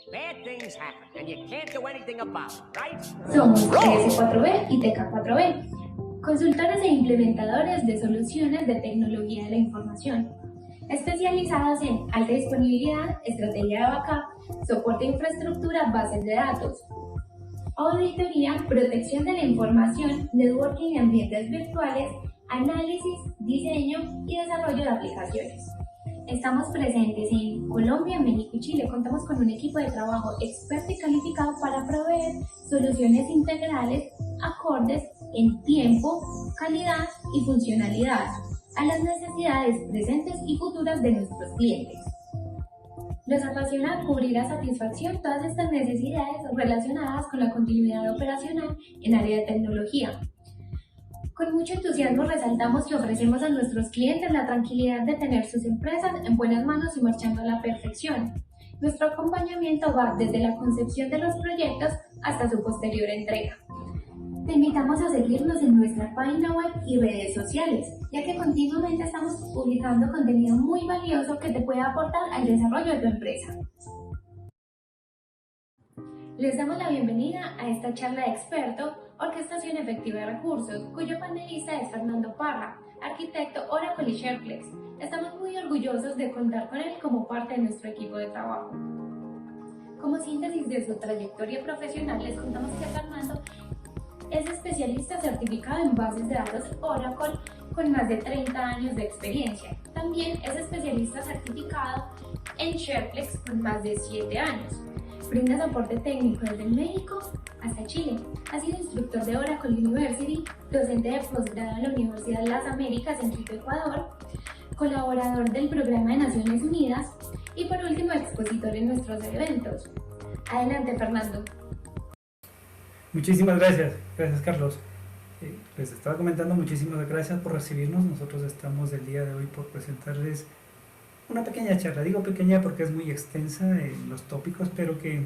Bad things happen, and you can't do anything about it, right? Somos TS4B y TK4B, consultores e implementadores de soluciones de tecnología de la información, especializados en alta disponibilidad, estrategia de backup, soporte de infraestructura, bases de datos, auditoría, protección de la información, networking en ambientes virtuales, análisis, diseño y desarrollo de aplicaciones. Estamos presentes en Colombia, México y Chile. Contamos con un equipo de trabajo experto y calificado para proveer soluciones integrales acordes en tiempo, calidad y funcionalidad a las necesidades presentes y futuras de nuestros clientes. Nos apasiona cubrir a satisfacción todas estas necesidades relacionadas con la continuidad operacional en área de tecnología. Con mucho entusiasmo resaltamos que ofrecemos a nuestros clientes la tranquilidad de tener sus empresas en buenas manos y marchando a la perfección. Nuestro acompañamiento va desde la concepción de los proyectos hasta su posterior entrega. Te invitamos a seguirnos en nuestra página web y redes sociales, ya que continuamente estamos publicando contenido muy valioso que te puede aportar al desarrollo de tu empresa. Les damos la bienvenida a esta charla de experto, Orquestación Efectiva de Recursos, cuyo panelista es Fernando Parra, arquitecto Oracle y SharePlex. Estamos muy orgullosos de contar con él como parte de nuestro equipo de trabajo. Como síntesis de su trayectoria profesional, les contamos que Fernando es especialista certificado en bases de datos Oracle con más de 30 años de experiencia. También es especialista certificado en SharePlex con más de 7 años. Brinda soporte técnico desde México hasta Chile. Ha sido instructor de Oracle University, docente de posgrado en la Universidad de las Américas en Quito, Ecuador, colaborador del Programa de Naciones Unidas y por último expositor en nuestros eventos. Adelante, Fernando. Muchísimas gracias Carlos. Les estaba comentando, muchísimas gracias por recibirnos. Nosotros estamos el día de hoy por presentarles una pequeña charla. Digo pequeña porque es muy extensa en los tópicos, pero que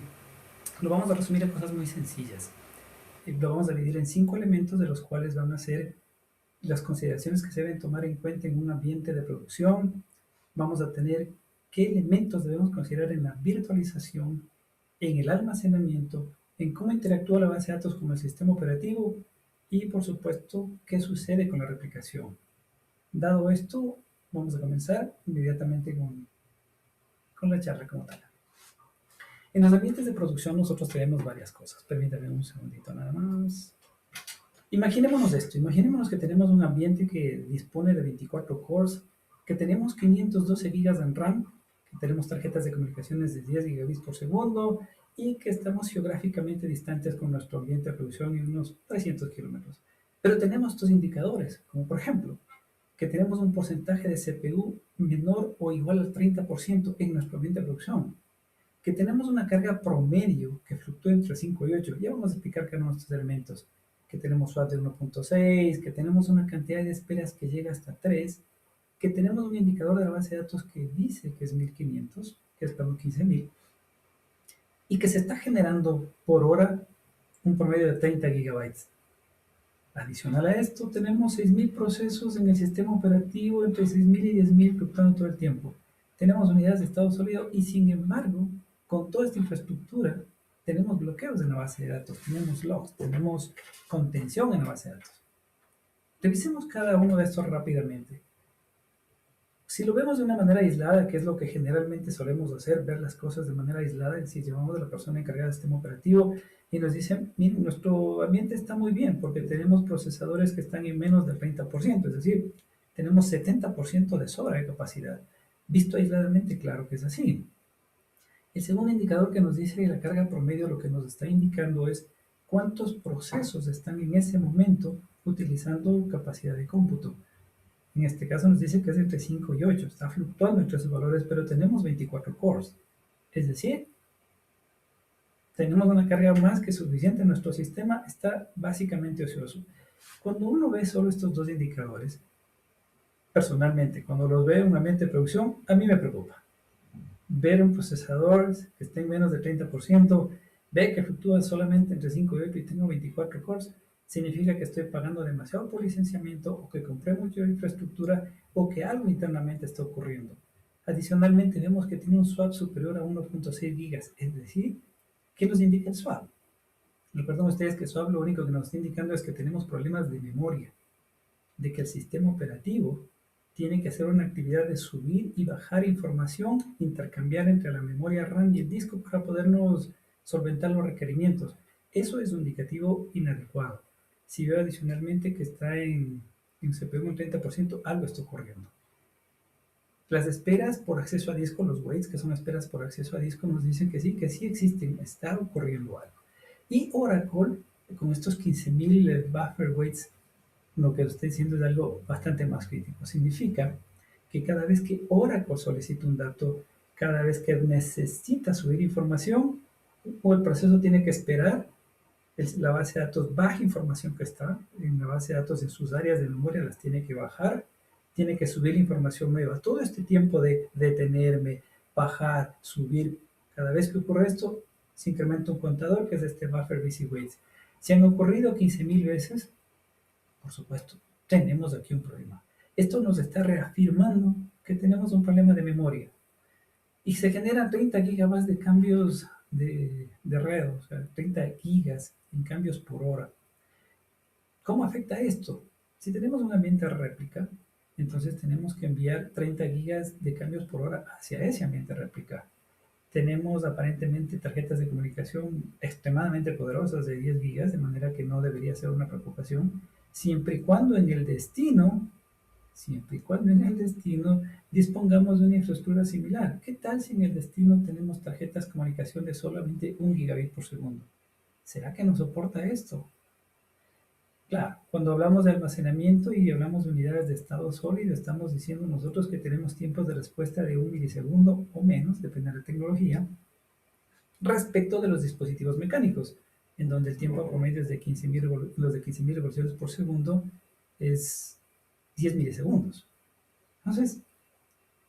lo vamos a resumir en cosas muy sencillas. Lo vamos a dividir en 5 elementos, de los cuales van a ser las consideraciones que se deben tomar en cuenta en un ambiente de producción. Vamos a tener qué elementos debemos considerar en la virtualización, en el almacenamiento, en cómo interactúa la base de datos con el sistema operativo y, por supuesto, qué sucede con la replicación. Dado esto, vamos a comenzar inmediatamente con la charla como tal. En los ambientes de producción nosotros tenemos varias cosas. Permítanme un segundito nada más. Imaginémonos esto. Imaginémonos que tenemos un ambiente que dispone de 24 cores, que tenemos 512 GB en RAM, que tenemos tarjetas de comunicaciones de 10 gigabits por segundo y que estamos geográficamente distantes con nuestro ambiente de producción en unos 300 kilómetros. Pero tenemos estos indicadores, como por ejemplo, que tenemos un porcentaje de CPU menor o igual al 30% en nuestro ambiente de producción, que tenemos una carga promedio que fluctúa entre 5 y 8. Ya vamos a explicar cada uno de estos elementos, que tenemos SWAT de 1.6, que tenemos una cantidad de esperas que llega hasta 3, que tenemos un indicador de la base de datos que dice que es 1500, que es para 15000, y que se está generando por hora un promedio de 30 gigabytes. Adicional a esto, tenemos 6000 procesos en el sistema operativo, entre 6000 y 10000 fluctuando todo el tiempo. Tenemos unidades de estado sólido y, sin embargo, con toda esta infraestructura, tenemos bloqueos en la base de datos, tenemos logs, tenemos contención en la base de datos. Revisemos cada uno de estos rápidamente. Si lo vemos de una manera aislada, que es lo que generalmente solemos hacer, ver las cosas de manera aislada, es decir, llevamos a la persona encargada del sistema operativo y nos dicen, miren, nuestro ambiente está muy bien porque tenemos procesadores que están en menos del 30%, es decir, tenemos 70% de sobra de capacidad. Visto aisladamente, claro que es así. El segundo indicador que nos dice la carga promedio, lo que nos está indicando es cuántos procesos están en ese momento utilizando capacidad de cómputo. En este caso nos dice que es entre 5 y 8, está fluctuando entre esos valores, pero tenemos 24 cores. Es decir, tenemos una carga más que suficiente, nuestro sistema está básicamente ocioso. Cuando uno ve solo estos dos indicadores, personalmente, cuando los ve en un ambiente de producción, a mí me preocupa. Ver un procesador que esté en menos del 30%, ve que fluctúa solamente entre 5 y 8 y tengo 24 cores, significa que estoy pagando demasiado por licenciamiento o que compré mucha infraestructura o que algo internamente está ocurriendo. Adicionalmente vemos que tiene un swap superior a 1.6 gigas, es decir, ¿qué nos indica el swap? Recuerden ustedes que swap lo único que nos está indicando es que tenemos problemas de memoria, de que el sistema operativo tiene que hacer una actividad de subir y bajar información, intercambiar entre la memoria RAM y el disco para podernos solventar los requerimientos. Eso es un indicativo inadecuado. Si veo adicionalmente que está en CPU un 30%, algo está ocurriendo. Las esperas por acceso a disco, los waits, que son esperas por acceso a disco, nos dicen que sí existen, está ocurriendo algo. Y Oracle, con estos 15.000 buffer waits, lo que estoy diciendo es algo bastante más crítico. Significa que cada vez que Oracle solicita un dato, cada vez que necesita subir información, o el proceso tiene que esperar, la base de datos baja información que está en la base de datos en sus áreas de memoria, las tiene que bajar, tiene que subir información nueva. Todo este tiempo de detenerme, bajar, subir, cada vez que ocurre esto, se incrementa un contador que es este buffer busy waits. Si han ocurrido 15.000 veces, por supuesto, tenemos aquí un problema. Esto nos está reafirmando que tenemos un problema de memoria. Y se generan 30 gigabytes de cambios de red, o sea, 30 gigas en cambios por hora. ¿Cómo afecta esto? Si tenemos un ambiente réplica, entonces tenemos que enviar 30 gigas de cambios por hora hacia ese ambiente réplica. Tenemos aparentemente tarjetas de comunicación extremadamente poderosas de 10 gigas, de manera que no debería ser una preocupación, siempre y cuando en el destino dispongamos de una infraestructura similar. ¿Qué tal si en el destino tenemos tarjetas de comunicación de solamente 1 gigabit por segundo? ¿Será que nos soporta esto? Claro, cuando hablamos de almacenamiento y hablamos de unidades de estado sólido, estamos diciendo nosotros que tenemos tiempos de respuesta de 1 milisegundo o menos, depende de la tecnología, respecto de los dispositivos mecánicos, en donde el tiempo promedio es de 15.000 revoluciones por segundo es 10 milisegundos. Entonces,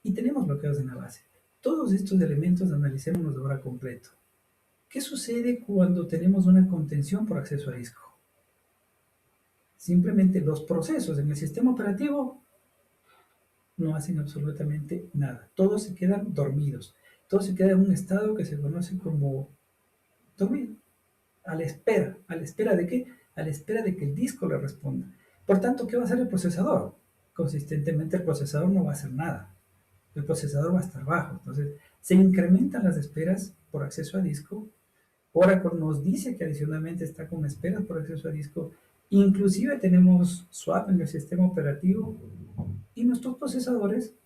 y tenemos bloqueos en la base. Todos estos elementos analicémoslos de hora completo. ¿Qué sucede cuando tenemos una contención por acceso a disco? Simplemente los procesos en el sistema operativo no hacen absolutamente nada. Todos se quedan dormidos. Todo se queda en un estado que se conoce como dormido. A la espera. ¿A la espera de qué? A la espera de que el disco le responda. Por tanto, ¿qué va a hacer el procesador? Consistentemente el procesador no va a hacer nada. El procesador va a estar bajo. Entonces, se incrementan las esperas por acceso a disco. Oracle nos dice que adicionalmente está con esperas por acceso a disco. Inclusive tenemos swap en el sistema operativo y nuestros procesadores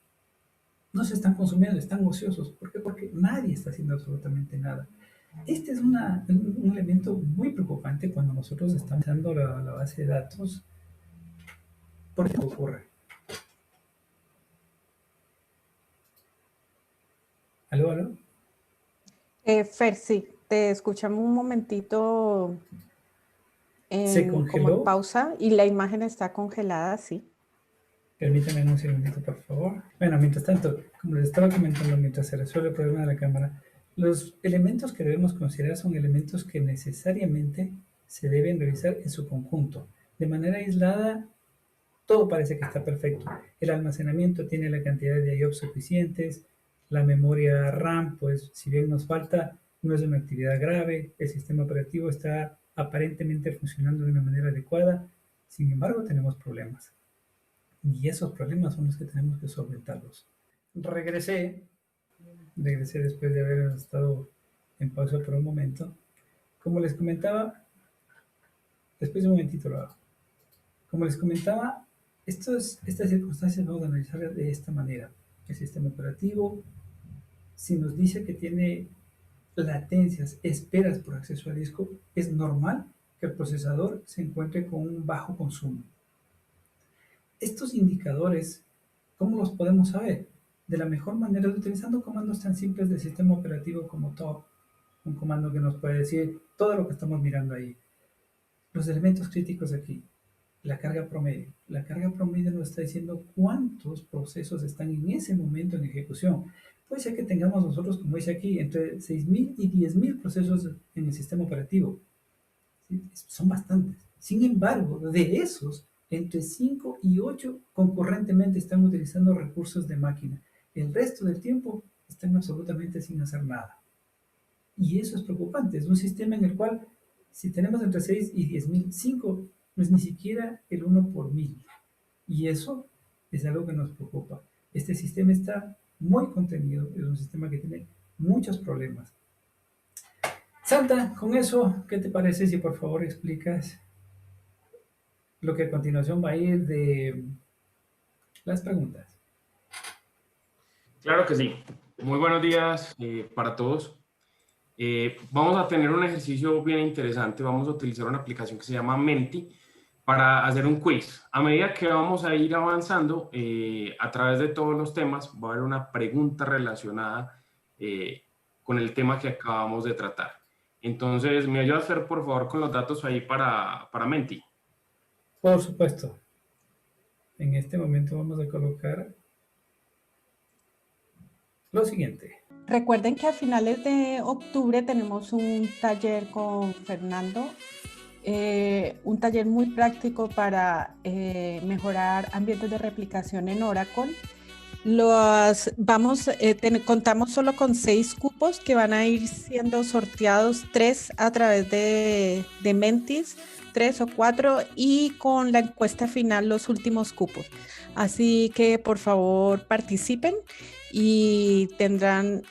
no se están consumiendo, están ociosos. ¿Por qué? Porque nadie está haciendo absolutamente nada. Este es un elemento muy preocupante cuando nosotros estamos usando la base de datos. ¿Por qué ocurre? ¿Aló, aló? Fer, sí, te escuchamos un momentito ¿Se como en congeló? pausa y la imagen está congelada, sí. Permítanme un segundito, por favor. Bueno, mientras tanto, como les estaba comentando, mientras se resuelve el problema de la cámara, los elementos que debemos considerar son elementos que necesariamente se deben revisar en su conjunto. De manera aislada, todo parece que está perfecto. El almacenamiento tiene la cantidad de IOPS suficientes, la memoria RAM, pues si bien nos falta, no es una actividad grave, el sistema operativo está aparentemente funcionando de una manera adecuada, sin embargo tenemos problemas. Y esos problemas son los que tenemos que solventarlos. Regresé después de haber estado en pausa por un momento. Como les comentaba, después de un momentito lo hago. Como les comentaba, estas circunstancias vamos a analizar de esta manera. El sistema operativo, si nos dice que tiene latencias, esperas por acceso a disco, es normal que el procesador se encuentre con un bajo consumo. Estos indicadores, ¿cómo los podemos saber? De la mejor manera es utilizando comandos tan simples del sistema operativo como top, un comando que nos puede decir todo lo que estamos mirando ahí. Los elementos críticos aquí, la carga promedio. La carga promedio nos está diciendo cuántos procesos están en ese momento en ejecución. Puede ser que tengamos nosotros, como dice aquí, entre 6.000 y 10.000 procesos en el sistema operativo. ¿Sí? Son bastantes. Sin embargo, de esos, entre 5 y 8 concurrentemente están utilizando recursos de máquina. El resto del tiempo están absolutamente sin hacer nada. Y eso es preocupante. Es un sistema en el cual, si tenemos entre 6 y 10.000, 5 no es ni siquiera el 1 por 1000. Y eso es algo que nos preocupa. Este sistema está muy contenido, es un sistema que tiene muchos problemas. Santa, con eso, ¿qué te parece si por favor explicas lo que a continuación va a ir de las preguntas? Claro que sí. Muy buenos días para todos. Vamos a tener un ejercicio bien interesante. Vamos a utilizar una aplicación que se llama Menti para hacer un quiz. A medida que vamos a ir avanzando a través de todos los temas, va a haber una pregunta relacionada con el tema que acabamos de tratar. Entonces, ¿me ayudas a hacer, por favor, con los datos ahí para Menti? Por supuesto. En este momento vamos a colocar lo siguiente. Recuerden que a finales de octubre tenemos un taller con Fernando, un taller muy práctico para mejorar ambientes de replicación en Oracle. Contamos solo con 6 cupos que van a ir siendo sorteados, 3 a través de Mentis, 3 o 4, y con la encuesta final los últimos cupos. Así que por favor participen y tendrán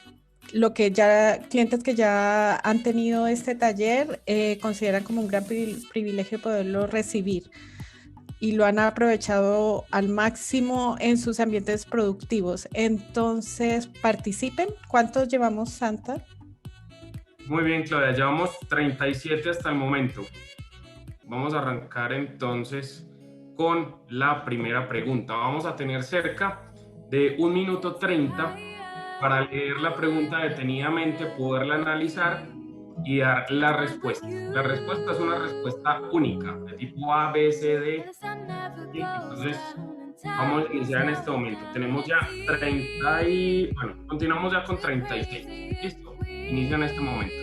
clientes que ya han tenido este taller consideran como un gran privilegio poderlo recibir y lo han aprovechado al máximo en sus ambientes productivos. Entonces, participen. ¿Cuántos llevamos, Santa? Muy bien, Claudia, llevamos 37 hasta el momento. Vamos a arrancar entonces con la primera pregunta. Vamos a tener cerca de 1 minuto 30 para leer la pregunta detenidamente, poderla analizar y dar la respuesta. La respuesta es una respuesta única, de tipo A, B, C, D. ¿Sí? Entonces, vamos a iniciar en este momento. Tenemos ya 30 y... Bueno, continuamos ya con 36. Listo, inicia en este momento.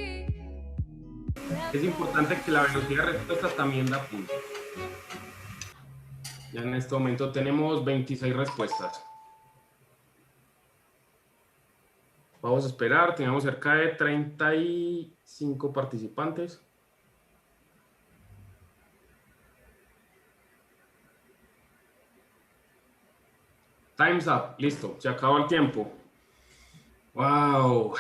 Es importante que la velocidad de respuesta también da puntos. Ya en este momento tenemos 26 respuestas. Vamos a esperar, tenemos cerca de 35 participantes. Time's up, listo, se acabó el tiempo. Wow,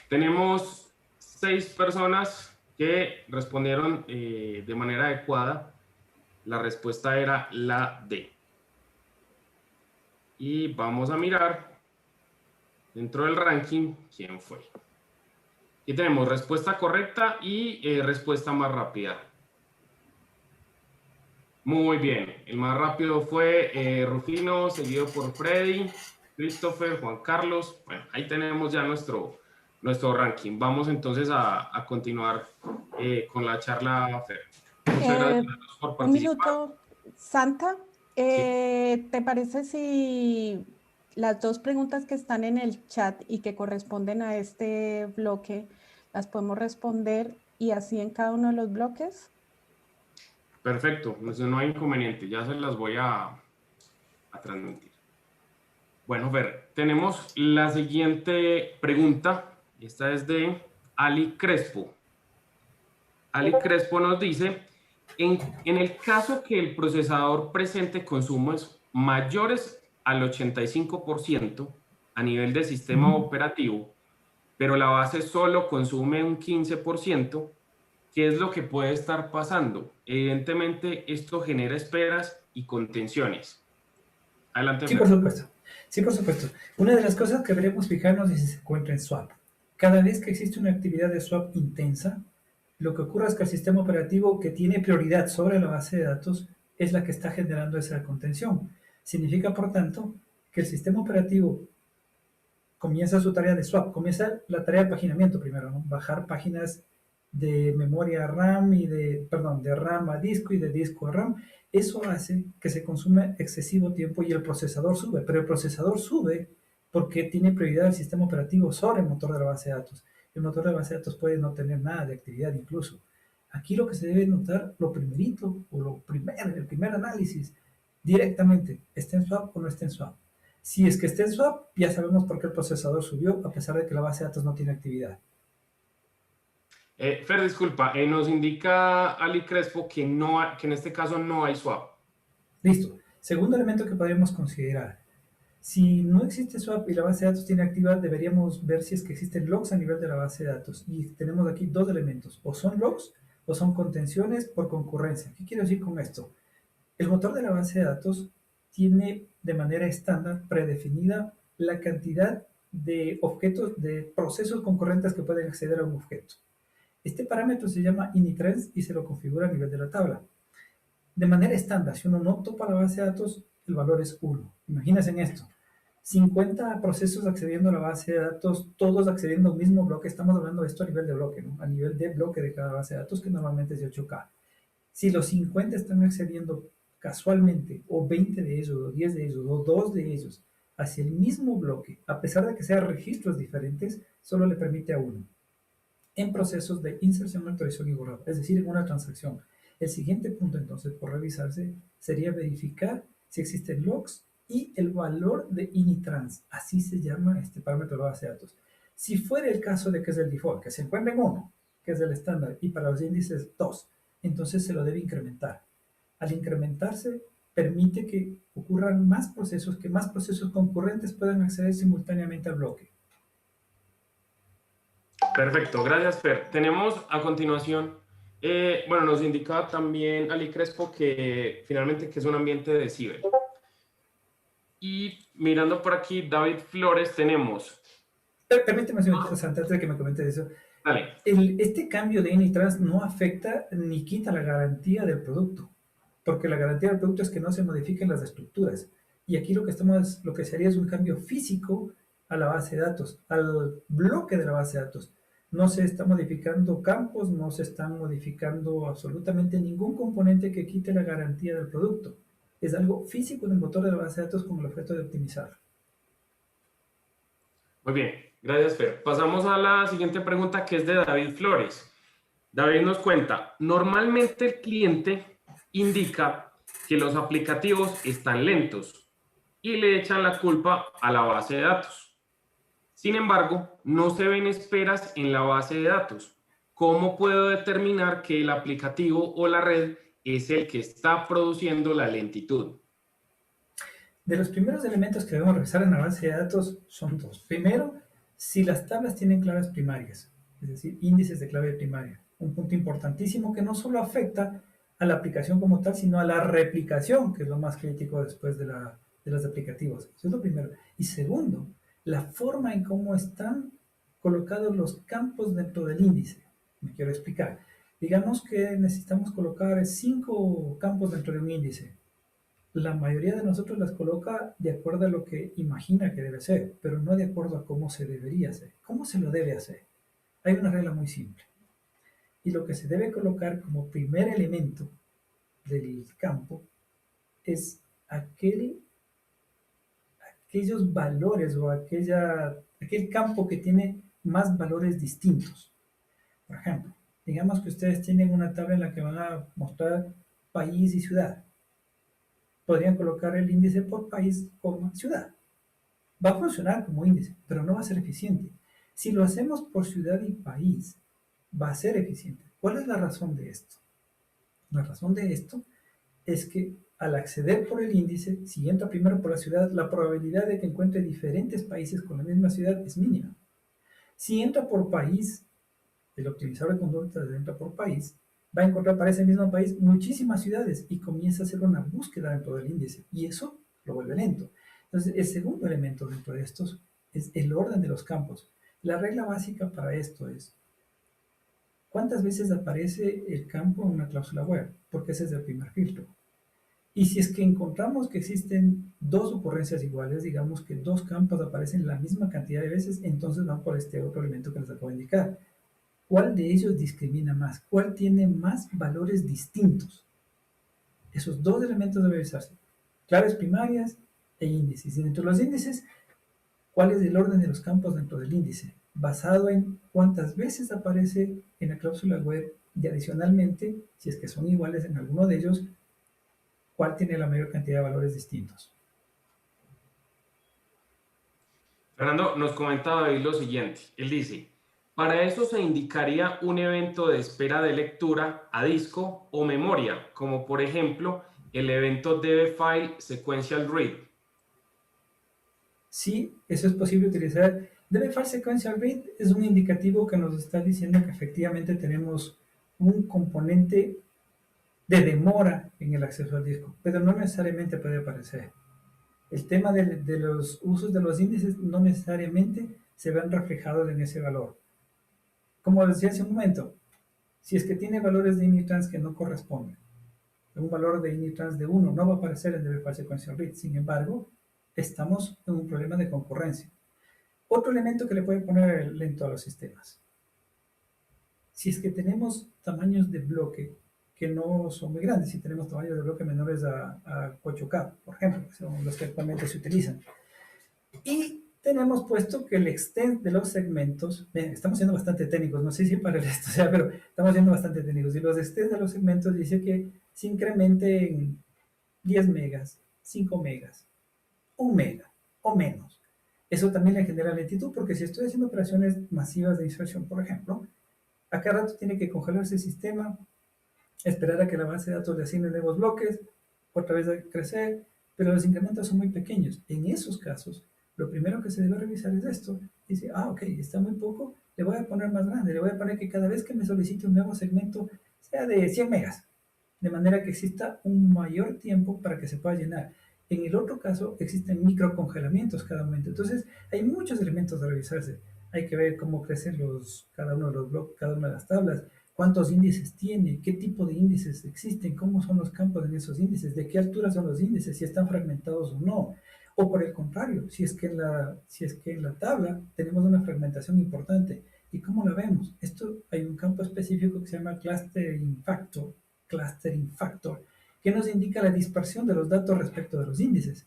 tenemos 6 personas que respondieron de manera adecuada. La respuesta era la D. Y vamos a mirar dentro del ranking quién fue. Aquí tenemos respuesta correcta y respuesta más rápida. Muy bien, el más rápido fue Rufino, seguido por Freddy, Christopher, Juan Carlos. Bueno, ahí tenemos ya nuestro ranking. Vamos entonces a continuar con la charla, Fer. Muchas gracias por participar. Un minuto, Santa. Sí. ¿Te parece si las 2 preguntas que están en el chat y que corresponden a este bloque las podemos responder y así en cada uno de los bloques? Perfecto, no hay inconveniente, ya se las voy a transmitir. Bueno, Fer, tenemos la siguiente pregunta. Esta es de Ali Crespo. Ali Crespo nos dice, en el caso que el procesador presente consumos mayores al 85% a nivel de sistema operativo, pero la base solo consume un 15%, ¿qué es lo que puede estar pasando? Evidentemente, esto genera esperas y contenciones. Adelante. Sí, por supuesto. Sí, por supuesto. Una de las cosas que deberíamos fijarnos es si se encuentra en swap. Cada vez que existe una actividad de swap intensa, lo que ocurre es que el sistema operativo que tiene prioridad sobre la base de datos es la que está generando esa contención. Significa, por tanto, que el sistema operativo comienza su tarea de swap, comienza la tarea de paginamiento primero, ¿no? Bajar páginas de memoria a RAM de RAM a disco y de disco a RAM. Eso hace que se consume excesivo tiempo y el procesador sube, pero el procesador sube porque tiene prioridad el sistema operativo sobre el motor de la base de datos. El motor de la base de datos puede no tener nada de actividad incluso. Aquí lo que se debe notar, el primer análisis, directamente, ¿está en swap o no está en swap? Si es que está en swap, ya sabemos por qué el procesador subió a pesar de que la base de datos no tiene actividad. Fer, disculpa, nos indica Ali Crespo que, que en este caso no hay swap. Listo. Segundo elemento que podríamos considerar. Si no existe swap y la base de datos tiene activa, deberíamos ver si es que existen logs a nivel de la base de datos. Y tenemos aquí dos elementos. O son logs o son contenciones por concurrencia. ¿Qué quiero decir con esto? El motor de la base de datos tiene de manera estándar predefinida la cantidad de objetos, de procesos concurrentes que pueden acceder a un objeto. Este parámetro se llama initrans y se lo configura a nivel de la tabla. De manera estándar, si uno no topa la base de datos, el valor es 1. Imagínense en esto. 50 procesos accediendo a la base de datos, todos accediendo a un mismo bloque. Estamos hablando de esto a nivel de bloque, ¿no? A nivel de bloque de cada base de datos, que normalmente es de 8K. Si los 50 están accediendo casualmente, o 20 de ellos, o 10 de ellos, o 2 de ellos, hacia el mismo bloque, a pesar de que sean registros diferentes, solo le permite a uno. En procesos de inserción, actualización y borrado, es decir, en una transacción. El siguiente punto, entonces, por revisarse, sería verificar si existen logs y el valor de initrans. Así se llama este parámetro de base de datos. Si fuera el caso de que es el default, que se encuentra en 1, que es el estándar, y para los índices 2, entonces se lo debe incrementar. Al incrementarse, permite que ocurran más procesos, que más procesos concurrentes puedan acceder simultáneamente al bloque. Perfecto, gracias Fer. Tenemos a continuación, bueno, nos indicaba también Ali Crespo que finalmente que es un ambiente de ciber. Y mirando por aquí, David Flores, tenemos... Permíteme un momento, antes de que me comentes eso. Dale. Este cambio de initrans no afecta ni quita la garantía del producto, porque la garantía del producto es que no se modifiquen las estructuras. Y aquí lo que se haría es un cambio físico a la base de datos, al bloque de la base de datos. No se está modificando campos, no se está modificando absolutamente ningún componente que quite la garantía del producto. Es algo físico en el motor de la base de datos con el objeto de optimizar. Muy bien, gracias Fer. Pasamos a la siguiente pregunta que es de David Flores. David nos cuenta, normalmente el cliente indica que los aplicativos están lentos y le echan la culpa a la base de datos. Sin embargo, no se ven esperas en la base de datos. ¿Cómo puedo determinar que el aplicativo o la red es el que está produciendo la lentitud? De los primeros elementos que debemos revisar en la base de datos son dos. Primero, si las tablas tienen claves primarias, es decir, índices de clave primaria. Un punto importantísimo que no solo afecta a la aplicación como tal, sino a la replicación, que es lo más crítico después de los aplicativos. Eso es lo primero. Y segundo, la forma en cómo están colocados los campos dentro del índice. Me quiero explicar. Digamos que necesitamos colocar 5 campos dentro de un índice. La mayoría de nosotros las coloca de acuerdo a lo que imagina que debe ser, pero no de acuerdo a cómo se debería hacer. ¿Cómo se lo debe hacer? Hay una regla muy simple. Y lo que se debe colocar como primer elemento del campo es aquellos valores o aquel campo que tiene más valores distintos. Por ejemplo, digamos que ustedes tienen una tabla en la que van a mostrar país y ciudad. Podrían colocar el índice por país, ciudad. Va a funcionar como índice, pero no va a ser eficiente. Si lo hacemos por ciudad y país, va a ser eficiente. ¿Cuál es la razón de esto? La razón de esto es que al acceder por el índice, si entra primero por la ciudad, la probabilidad de que encuentre diferentes países con la misma ciudad es mínima. Si entra por país, el optimizador de conductas entra por país, va a encontrar para ese mismo país muchísimas ciudades y comienza a hacer una búsqueda dentro del índice y eso lo vuelve lento. Entonces, el segundo elemento dentro de estos es el orden de los campos. La regla básica para esto es ¿cuántas veces aparece el campo en una cláusula web? Porque ese es el primer filtro. Y si es que encontramos que existen 2 ocurrencias iguales, digamos que 2 campos aparecen la misma cantidad de veces, entonces van por este otro elemento que les acabo de indicar. ¿Cuál de ellos discrimina más? ¿Cuál tiene más valores distintos? Esos 2 elementos deben revisarse. Claves primarias e índices. Y dentro de los índices, ¿cuál es el orden de los campos dentro del índice? Basado en cuántas veces aparece en la cláusula web y adicionalmente, si es que son iguales en alguno de ellos, ¿cuál tiene la mayor cantidad de valores distintos? Fernando, nos comenta David lo siguiente. Él dice, para eso se indicaría un evento de espera de lectura a disco o memoria, como por ejemplo el evento DB File Sequential Read. Sí, eso es posible utilizar. DB-File Sequential Read es un indicativo que nos está diciendo que efectivamente tenemos un componente de demora en el acceso al disco, pero no necesariamente puede aparecer. El tema de los usos de los índices no necesariamente se ven reflejados en ese valor. Como decía hace un momento, si es que tiene valores de initrans que no corresponden, un valor de initrans de 1 no va a aparecer en DB-File Sequential Read, sin embargo, estamos en un problema de concurrencia. Otro elemento que le puede poner lento a los sistemas. Si es que tenemos tamaños de bloque que no son muy grandes, si tenemos tamaños de bloque menores a 8K, por ejemplo, que son los que actualmente se utilizan, y tenemos puesto que el extent de los segmentos, estamos siendo bastante técnicos, no sé si para esto sea, pero estamos siendo bastante técnicos, y los extents de los segmentos dice que se incremente en 10 megas, 5 megas, 1 mega o menos. Eso también le genera lentitud porque si estoy haciendo operaciones masivas de inserción, por ejemplo, a cada rato tiene que congelarse el sistema, esperar a que la base de datos le asigne nuevos bloques, otra vez a crecer, pero los incrementos son muy pequeños. En esos casos, lo primero que se debe revisar es esto. Dice, ok, está muy poco, le voy a poner más grande, le voy a poner que cada vez que me solicite un nuevo segmento sea de 100 megas, de manera que exista un mayor tiempo para que se pueda llenar. En el otro caso, existen microcongelamientos cada momento. Entonces, hay muchos elementos a revisarse. Hay que ver cómo crecen cada uno de los bloques, cada una de las tablas, cuántos índices tiene, qué tipo de índices existen, cómo son los campos en esos índices, de qué altura son los índices, si están fragmentados o no. O por el contrario, si es que en la tabla tenemos una fragmentación importante. ¿Y cómo la vemos? Esto hay un campo específico que se llama clustering factor, que nos indica la dispersión de los datos respecto de los índices.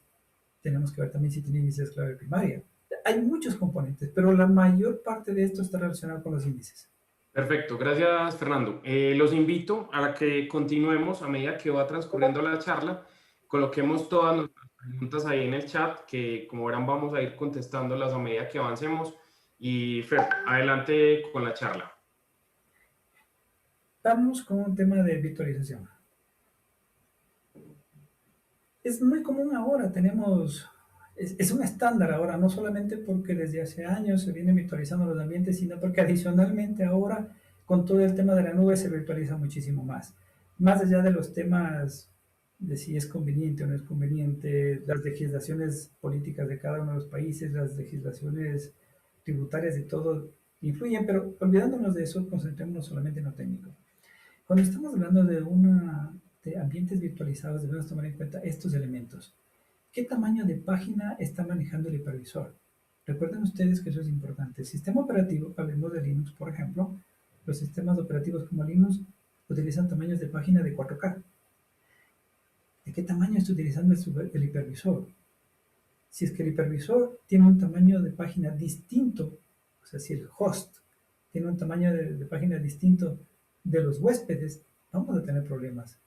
Tenemos que ver también si tiene índices clave primaria. Hay muchos componentes, pero la mayor parte de esto está relacionado con los índices. Perfecto, gracias Fernando. Los invito a que continuemos a medida que va transcurriendo la charla. Coloquemos todas nuestras preguntas ahí en el chat, que como verán vamos a ir contestándolas a medida que avancemos. Y Fer, adelante con la charla. Vamos con un tema de virtualización. Es muy común ahora, es un estándar ahora, no solamente porque desde hace años se vienen virtualizando los ambientes, sino porque adicionalmente ahora con todo el tema de la nube se virtualiza muchísimo más. Más allá de los temas de si es conveniente o no es conveniente, las legislaciones políticas de cada uno de los países, las legislaciones tributarias y todo influyen, pero olvidándonos de eso, concentrémonos solamente en lo técnico. Cuando estamos hablando de ambientes virtualizados, debemos tomar en cuenta estos elementos. ¿Qué tamaño de página está manejando el hipervisor? Recuerden ustedes que eso es importante. El sistema operativo, hablemos de Linux, por ejemplo, los sistemas operativos como Linux utilizan tamaños de página de 4K. ¿De qué tamaño está utilizando el hipervisor? Si es que el hipervisor tiene un tamaño de página distinto, o sea, si el host tiene un tamaño de página distinto de los huéspedes, vamos a tener problemas.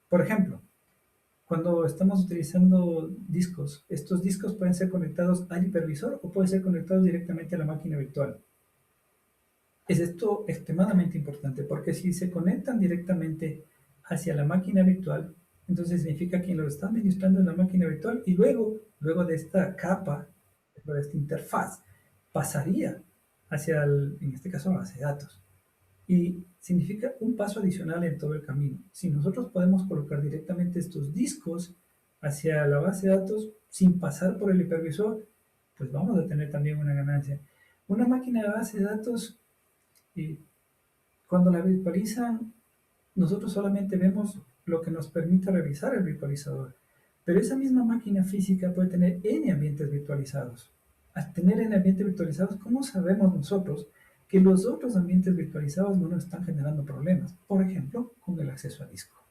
Por ejemplo, cuando estamos utilizando discos, estos discos pueden ser conectados al hipervisor o pueden ser conectados directamente a la máquina virtual. Es esto extremadamente importante porque si se conectan directamente hacia la máquina virtual, entonces significa que lo está administrando en la máquina virtual y luego de esta capa, de esta interfaz, pasaría hacia, en este caso, la base de datos. Y significa un paso adicional en todo el camino. Si nosotros podemos colocar directamente estos discos hacia la base de datos sin pasar por el hipervisor, pues vamos a tener también una ganancia. Una máquina de base de datos, cuando la virtualizan, nosotros solamente vemos lo que nos permite revisar el virtualizador. Pero esa misma máquina física puede tener N ambientes virtualizados. Al tener N ambientes virtualizados, ¿cómo sabemos nosotros que los otros ambientes virtualizados no nos están generando problemas? Por ejemplo, con el acceso a disco.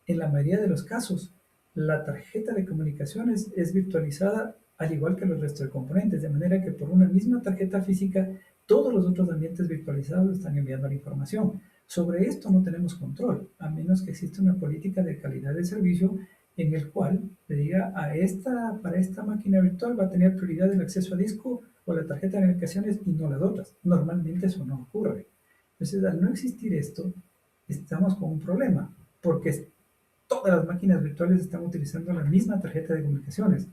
En la mayoría de los casos, la tarjeta de comunicaciones es virtualizada al igual que los restos de componentes, de manera que por una misma tarjeta física, todos los otros ambientes virtualizados están enviando la información. Sobre esto no tenemos control, a menos que exista una política de calidad de servicio en el cual le diga para esta máquina virtual va a tener prioridad el acceso a disco o la tarjeta de comunicaciones y no las otras. Normalmente eso no ocurre. Entonces, al no existir esto, estamos con un problema, porque todas las máquinas virtuales están utilizando la misma tarjeta de comunicaciones.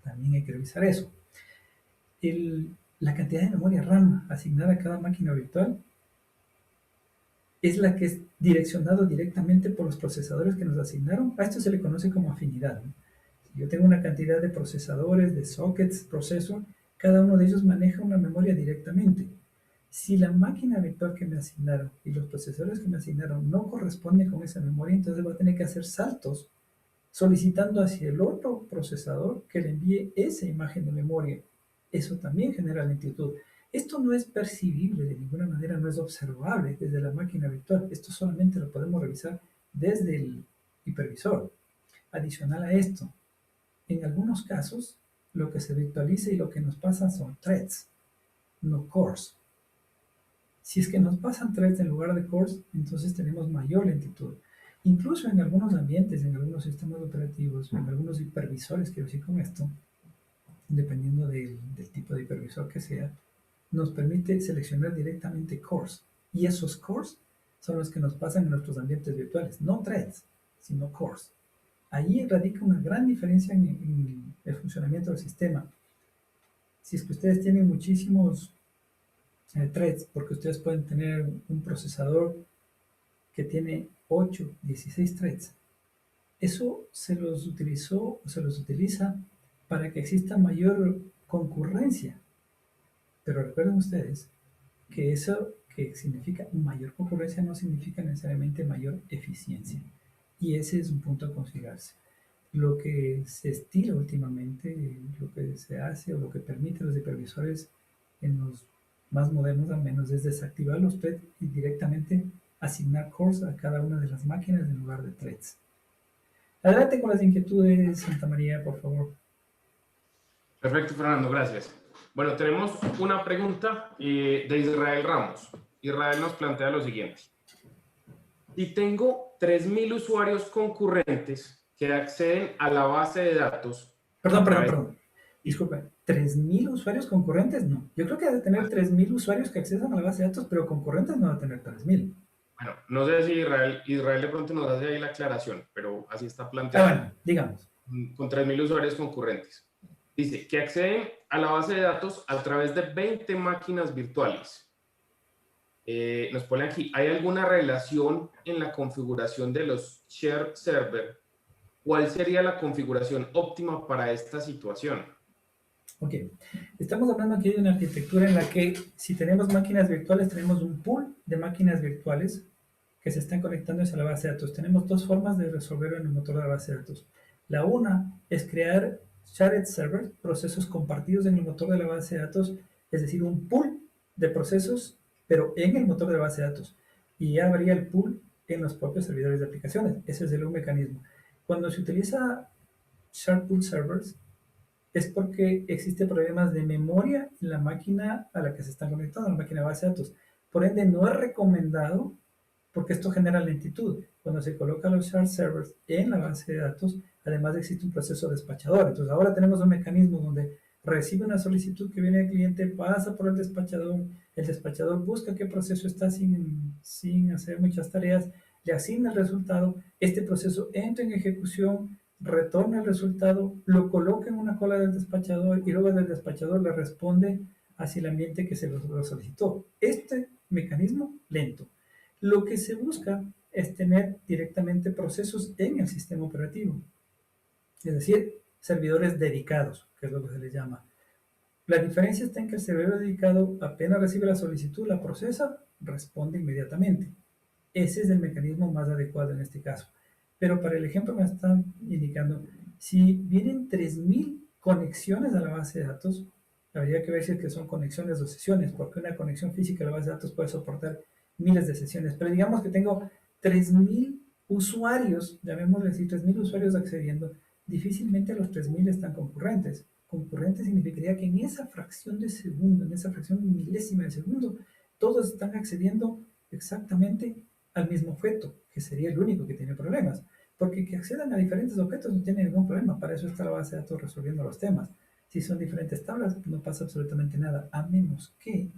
También hay que revisar eso. La cantidad de memoria RAM asignada a cada máquina virtual es la que es direccionado directamente por los procesadores que nos asignaron. A esto se le conoce como afinidad, ¿no? Si yo tengo una cantidad de procesadores, de sockets, procesor, cada uno de ellos maneja una memoria directamente. Si la máquina virtual que me asignaron y los procesadores que me asignaron no corresponden con esa memoria, entonces va a tener que hacer saltos solicitando hacia el otro procesador que le envíe esa imagen de memoria. Eso también genera lentitud. Esto no es percibible de ninguna manera, no es observable desde la máquina virtual. Esto solamente lo podemos revisar desde el hipervisor. Adicional a esto, en algunos casos, lo que se virtualiza y lo que nos pasa son threads, no cores. Si es que nos pasan threads en lugar de cores, entonces tenemos mayor lentitud. Incluso en algunos ambientes, en algunos sistemas operativos, en algunos hipervisores, quiero decir con esto, dependiendo del tipo de hipervisor que sea, nos permite seleccionar directamente cores. Y esos cores son los que nos pasan en nuestros ambientes virtuales, no threads, sino cores. Ahí radica una gran diferencia en el funcionamiento del sistema. Si es que ustedes tienen muchísimos threads, porque ustedes pueden tener un procesador que tiene 8, 16 threads, eso se los utilizó o se los utiliza para que exista mayor concurrencia. Pero recuerden ustedes que eso que significa mayor concurrencia no significa necesariamente mayor eficiencia. Y ese es un punto a considerarse. Lo que se estila últimamente, lo que se hace o lo que permite los hipervisores en los más modernos al menos es desactivar los threads y directamente asignar cores a cada una de las máquinas en lugar de threads. Adelante con las inquietudes, Santa María, por favor. Perfecto, Fernando, gracias. Bueno, tenemos una pregunta de Israel Ramos. Israel nos plantea lo siguiente. Si tengo 3.000 usuarios concurrentes que acceden a la base de datos... Perdón. Disculpe, ¿3.000 usuarios concurrentes? No. Yo creo que debe tener 3.000 usuarios que accedan a la base de datos, pero concurrentes no va a tener 3.000. Bueno, no sé si Israel de pronto nos hace ahí la aclaración, pero así está planteado. Bueno, digamos. Con 3.000 usuarios concurrentes. Dice que acceden a la base de datos a través de 20 máquinas virtuales. Nos pone aquí, ¿hay alguna relación en la configuración de los shared server? ¿Cuál sería la configuración óptima para esta situación? Ok, estamos hablando aquí de una arquitectura en la que si tenemos máquinas virtuales, tenemos un pool de máquinas virtuales que se están conectando hacia la base de datos. Tenemos dos formas de resolverlo en el motor de la base de datos. La una es crear shared servers, procesos compartidos en el motor de la base de datos, es decir, un pool de procesos, pero en el motor de la base de datos. Y ya habría el pool en los propios servidores de aplicaciones. Ese es un mecanismo. Cuando se utiliza shared pool servers, es porque existen problemas de memoria en la máquina a la que se están conectando, la máquina de base de datos. Por ende, no es recomendado porque esto genera lentitud. Cuando se colocan los shared servers en la base de datos, además existe un proceso despachador. Entonces ahora tenemos un mecanismo donde recibe una solicitud que viene del cliente, pasa por el despachador busca qué proceso está sin hacer muchas tareas, le asigna el resultado, este proceso entra en ejecución, retorna el resultado, lo coloca en una cola del despachador y luego del despachador le responde hacia el ambiente que se lo solicitó. Este mecanismo lento. Lo que se busca es tener directamente procesos en el sistema operativo, es decir, servidores dedicados, que es lo que se les llama. La diferencia está en que el servidor dedicado apenas recibe la solicitud, la procesa, responde inmediatamente. Ese es el mecanismo más adecuado en este caso. Pero para el ejemplo me están indicando, si vienen 3.000 conexiones a la base de datos, habría que ver si es que son conexiones o sesiones, porque una conexión física a la base de datos puede soportar miles de sesiones. Pero digamos que tengo 3.000 usuarios, llamémosle así, 3.000 usuarios accediendo, difícilmente los 3.000 están concurrentes. Concurrente significaría que en esa fracción de segundo, en esa fracción milésima de segundo, todos están accediendo exactamente al mismo objeto, que sería el único que tiene problemas. porque que accedan a diferentes objetos no tiene ningún problema, para eso está la base de datos resolviendo los temas. Si son diferentes tablas, no pasa absolutamente nada, a menos que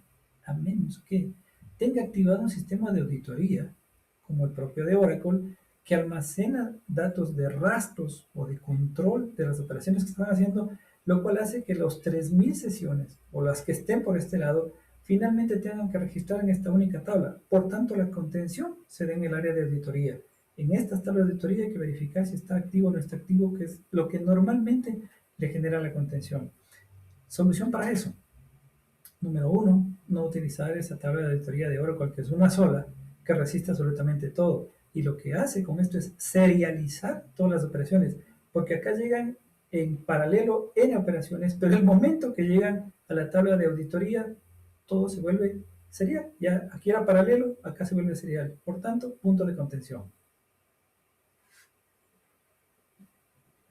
tenga activado un sistema de auditoría, como el propio de Oracle, que almacena datos de rastros o de control de las operaciones que están haciendo, lo cual hace que los 3000 sesiones o las que estén por este lado finalmente tengan que registrar en esta única tabla. Por tanto, la contención se da en el área de auditoría. En estas tablas de auditoría hay que verificar si está activo o no está activo, que es lo que normalmente le genera la contención. Solución para eso. Número 1, no utilizar esa tabla de auditoría de Oracle, que es una sola, que resiste absolutamente todo. Y lo que hace con esto es serializar todas las operaciones, porque acá llegan en paralelo N operaciones, pero el momento que llegan a la tabla de auditoría, todo se vuelve serial. Ya aquí era paralelo, acá se vuelve serial. Por tanto, punto de contención.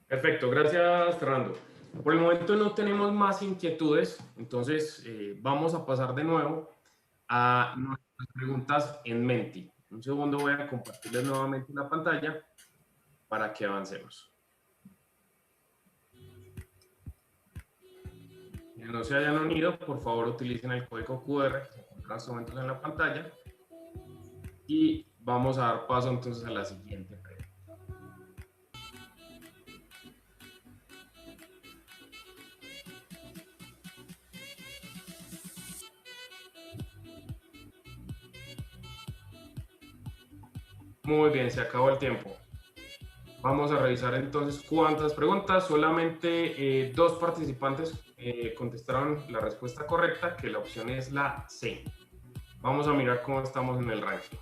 Perfecto, gracias Fernando. Por el momento no tenemos más inquietudes, entonces vamos a pasar de nuevo a nuestras preguntas en Menti. Un segundo, voy a compartirles nuevamente la pantalla para que avancemos. Que no se hayan unido, por favor utilicen el código QR que se encuentra en estos momentos en la pantalla y vamos a dar paso entonces a la siguiente pregunta. Muy bien, se acabó el tiempo. Vamos a revisar entonces cuántas preguntas. Solamente 2 participantes contestaron la respuesta correcta, que la opción es la C. Vamos a mirar cómo estamos en el ranking.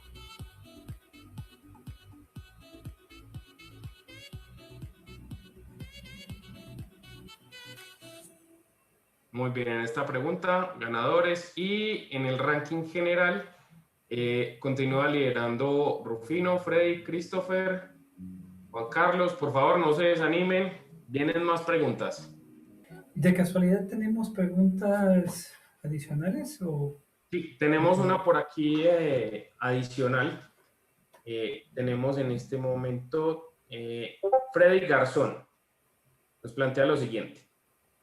Muy bien, en esta pregunta, ganadores, y en el ranking general continúa liderando Rufino, Freddy, Christopher, Juan Carlos. Por favor, no se desanimen, vienen más preguntas. ¿De casualidad tenemos preguntas adicionales o...? Sí, tenemos una por aquí adicional. Tenemos en este momento Freddy Garzón. Nos plantea lo siguiente.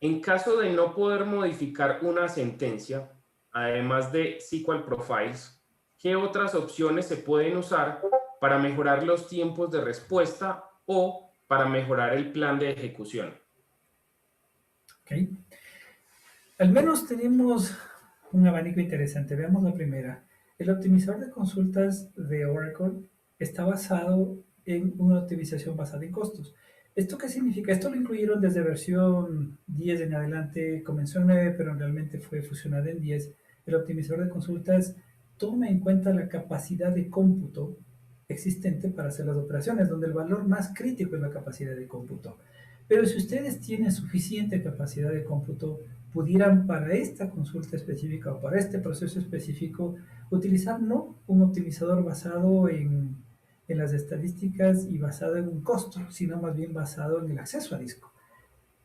En caso de no poder modificar una sentencia, además de SQL Profiles, ¿qué otras opciones se pueden usar para mejorar los tiempos de respuesta o para mejorar el plan de ejecución? Ok. Al menos tenemos un abanico interesante. Veamos la primera. El optimizador de consultas de Oracle está basado en una optimización basada en costos. ¿Esto qué significa? Esto lo incluyeron desde versión 10 en adelante, comenzó en 9, pero realmente fue fusionada en 10. El optimizador de consultas toma en cuenta la capacidad de cómputo existente para hacer las operaciones, donde el valor más crítico es la capacidad de cómputo. Pero si ustedes tienen suficiente capacidad de cómputo, pudieran para esta consulta específica o para este proceso específico utilizar no un optimizador basado en las estadísticas y basado en un costo, sino más bien basado en el acceso a disco.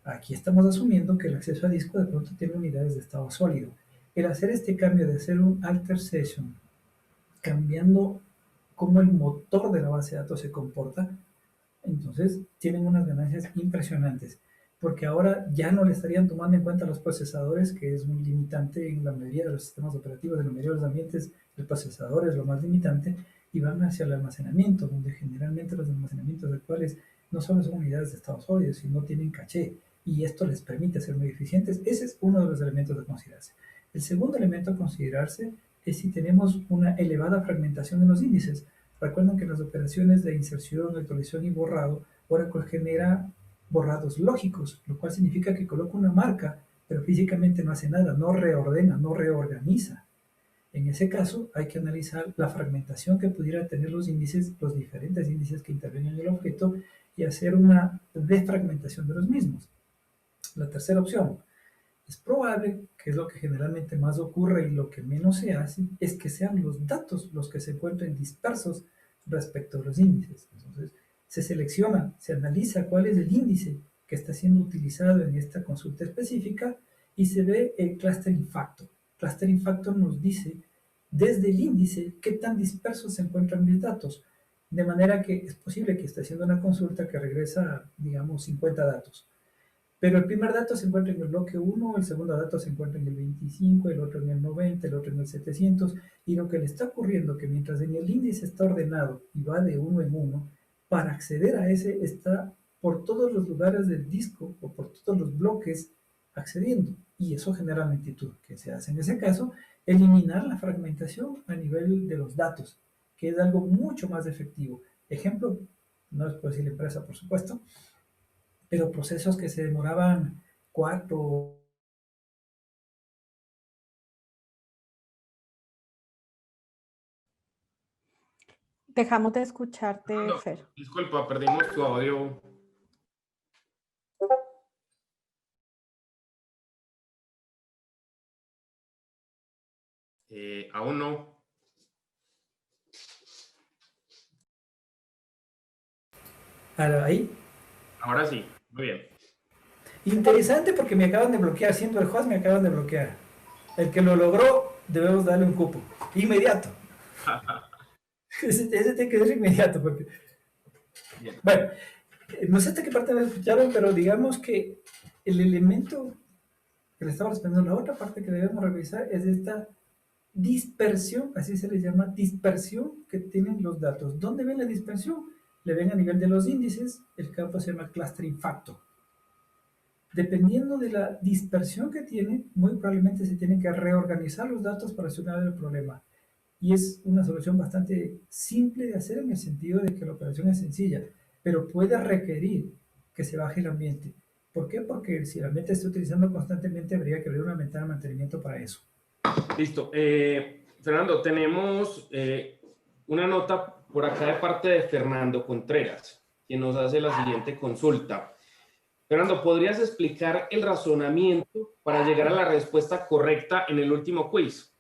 Aquí estamos asumiendo que el acceso a disco de pronto tiene unidades de estado sólido. El hacer este cambio de hacer un alter session, cambiando cómo el motor de la base de datos se comporta, entonces tienen unas ganancias impresionantes, porque ahora ya no le estarían tomando en cuenta los procesadores, que es un limitante en la mayoría de los sistemas operativos, de la mayoría de los ambientes. El procesador es lo más limitante, y van hacia el almacenamiento, donde generalmente los almacenamientos actuales no solo son unidades de estado sólido, sino tienen caché, y esto les permite ser muy eficientes. Ese es uno de los elementos a considerarse. El segundo elemento a considerarse es si tenemos una elevada fragmentación en los índices. Recuerden que en las operaciones de inserción, actualización y borrado, Oracle genera borrados lógicos, lo cual significa que coloca una marca, pero físicamente no hace nada, no reordena, no reorganiza. En ese caso, hay que analizar la fragmentación que pudiera tener los índices, los diferentes índices que intervienen en el objeto, y hacer una defragmentación de los mismos. La tercera opción, es probable, que es lo que generalmente más ocurre y lo que menos se hace, es que sean los datos los que se encuentren dispersos respecto a los índices. Entonces, se selecciona, se analiza cuál es el índice que está siendo utilizado en esta consulta específica y se ve el clustering factor. Clustering factor nos dice desde el índice qué tan dispersos se encuentran mis datos. De manera que es posible que esté haciendo una consulta que regresa, digamos, 50 datos. Pero el primer dato se encuentra en el bloque 1, el segundo dato se encuentra en el 25, el otro en el 90, el otro en el 700, y lo que le está ocurriendo es que mientras en el índice está ordenado y va de uno en uno, para acceder a ese está por todos los lugares del disco o por todos los bloques accediendo, y eso genera lentitud. ¿Qué se hace en ese caso? Eliminar la fragmentación a nivel de los datos, que es algo mucho más efectivo. Ejemplo, no les puedo decir la empresa, por supuesto, pero procesos que se demoraban 4. Dejamos de escucharte, Fernando, Fer. disculpa, perdimos tu audio. Aún no. Ahí. Ahora sí, muy bien. Interesante porque me acaban de bloquear, siendo el host me acaban de bloquear. El que lo logró, debemos darle un cupo. Inmediato. Ese tiene que ser inmediato porque... Bien. Bueno, no sé hasta qué parte me escucharon, pero digamos que el elemento que le estaba respondiendo, la otra parte que debemos revisar es esta dispersión, así se le llama, dispersión que tienen los datos. ¿Dónde ven la dispersión? Le ven a nivel de los índices, el campo se llama clustering factor. Dependiendo de la dispersión que tiene, muy probablemente se tienen que reorganizar los datos para solucionar el problema. Y es una solución bastante simple de hacer en el sentido de que la operación es sencilla, pero puede requerir que se baje el ambiente. ¿Por qué? Porque si el ambiente está utilizando constantemente, habría que abrir una ventana de mantenimiento para eso. Listo. Fernando, tenemos una nota por acá de parte de Fernando Contreras, quien nos hace la siguiente consulta. Fernando, ¿podrías explicar el razonamiento para llegar a la respuesta correcta en el último quiz?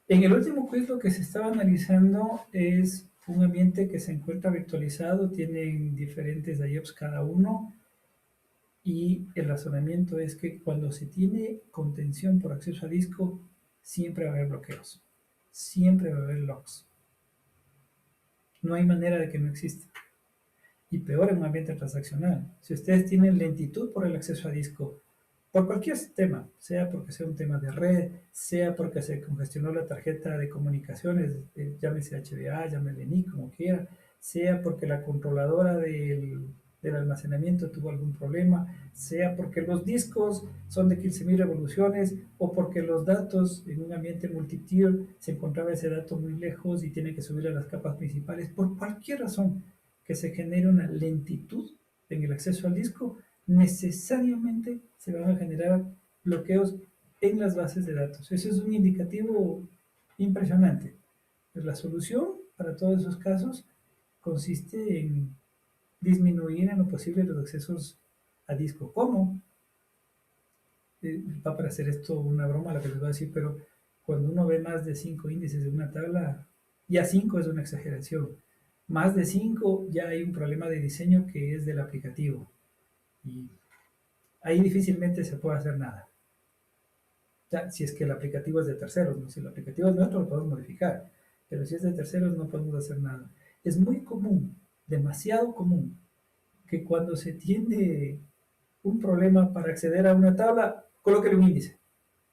En el último quiz lo que se estaba analizando es un ambiente que se encuentra virtualizado, tienen diferentes IOPS cada uno, y el razonamiento es que cuando se tiene contención por acceso a disco, siempre va a haber bloqueos, siempre va a haber locks. No hay manera de que no exista. Y peor en un ambiente transaccional. Si ustedes tienen lentitud por el acceso a disco, por cualquier tema, sea porque sea un tema de red, sea porque se congestionó la tarjeta de comunicaciones, llámese HBA, llámese NIC, como quiera, sea porque la controladora del almacenamiento tuvo algún problema, sea porque los discos son de 15.000 revoluciones o porque los datos en un ambiente multitier se encontraba ese dato muy lejos y tiene que subir a las capas principales, por cualquier razón que se genere una lentitud en el acceso al disco, necesariamente se van a generar bloqueos en las bases de datos. Eso es un indicativo impresionante. La solución para todos esos casos consiste en disminuir en lo posible los accesos a disco. ¿Cómo? Va a parecer esto una broma lo que les voy a decir, pero cuando uno ve más de 5 índices en una tabla, ya 5 es una exageración. Más de 5 ya hay un problema de diseño que es del aplicativo. Y ahí difícilmente se puede hacer nada. Ya, si es que el aplicativo es de terceros, ¿no? Si el aplicativo es nuestro lo podemos modificar, pero si es de terceros no podemos hacer nada. Es muy común, demasiado común, que cuando se tiene un problema para acceder a una tabla, colóquele un índice.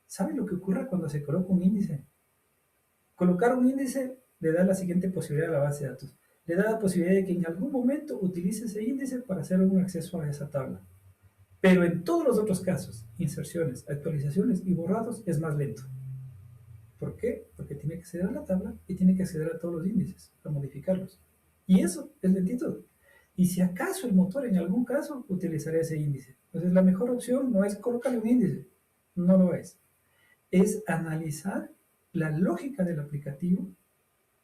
¿Saben lo que ocurre cuando se coloca un índice? Colocar un índice le da la siguiente posibilidad a la base de datos. Le da la posibilidad de que en algún momento utilice ese índice para hacer un acceso a esa tabla. Pero en todos los otros casos, inserciones, actualizaciones y borrados, es más lento. ¿Por qué? Porque tiene que acceder a la tabla y tiene que acceder a todos los índices, a modificarlos. Y eso es lentitud. Y si acaso el motor en algún caso utilizará ese índice. Entonces la mejor opción no es colocarle un índice, no lo es. Es analizar la lógica del aplicativo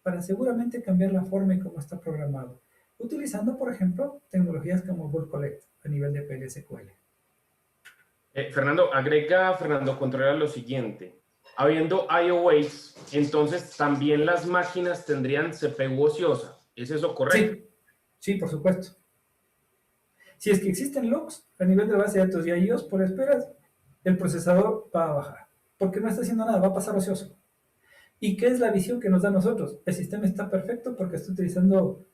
para seguramente cambiar la forma en cómo está programado, utilizando, por ejemplo, tecnologías como Bulk Collect a nivel de PLSQL. Fernando, agrega Fernando Contreras lo siguiente. Habiendo IOAs, entonces también las máquinas tendrían CPU ociosa. ¿Es eso correcto? Sí, por supuesto. Si es que existen logs a nivel de base de datos y IOs por esperas, el procesador va a bajar, porque no está haciendo nada, va a pasar ocioso. ¿Y qué es la visión que nos da a nosotros? El sistema está perfecto porque está utilizando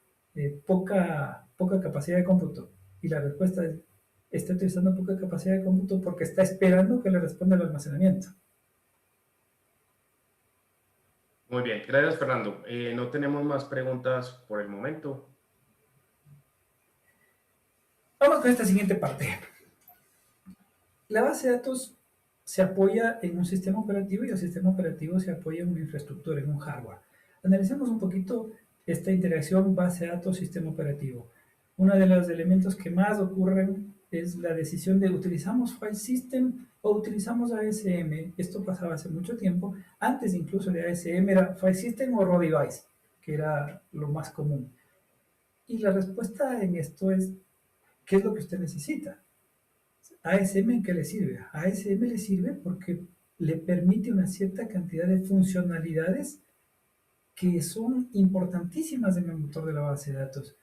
poca capacidad de cómputo. Y la respuesta es, está utilizando poca capacidad de cómputo porque está esperando que le responda el almacenamiento. Muy bien, gracias Fernando. No tenemos más preguntas por el momento. Vamos con esta siguiente parte. La base de datos se apoya en un sistema operativo y el sistema operativo se apoya en una infraestructura, en un hardware. Analicemos un poquito esta interacción base de datos-sistema operativo. Uno de los elementos que más ocurren es la decisión de utilizamos file system o utilizamos ASM. Esto pasaba hace mucho tiempo. Antes incluso de ASM era file system o raw device, que era lo más común. Y la respuesta en esto es, ¿qué es lo que usted necesita? ASM, ¿en qué le sirve? ASM le sirve porque le permite una cierta cantidad de funcionalidades que son importantísimas en el motor de la base de datos.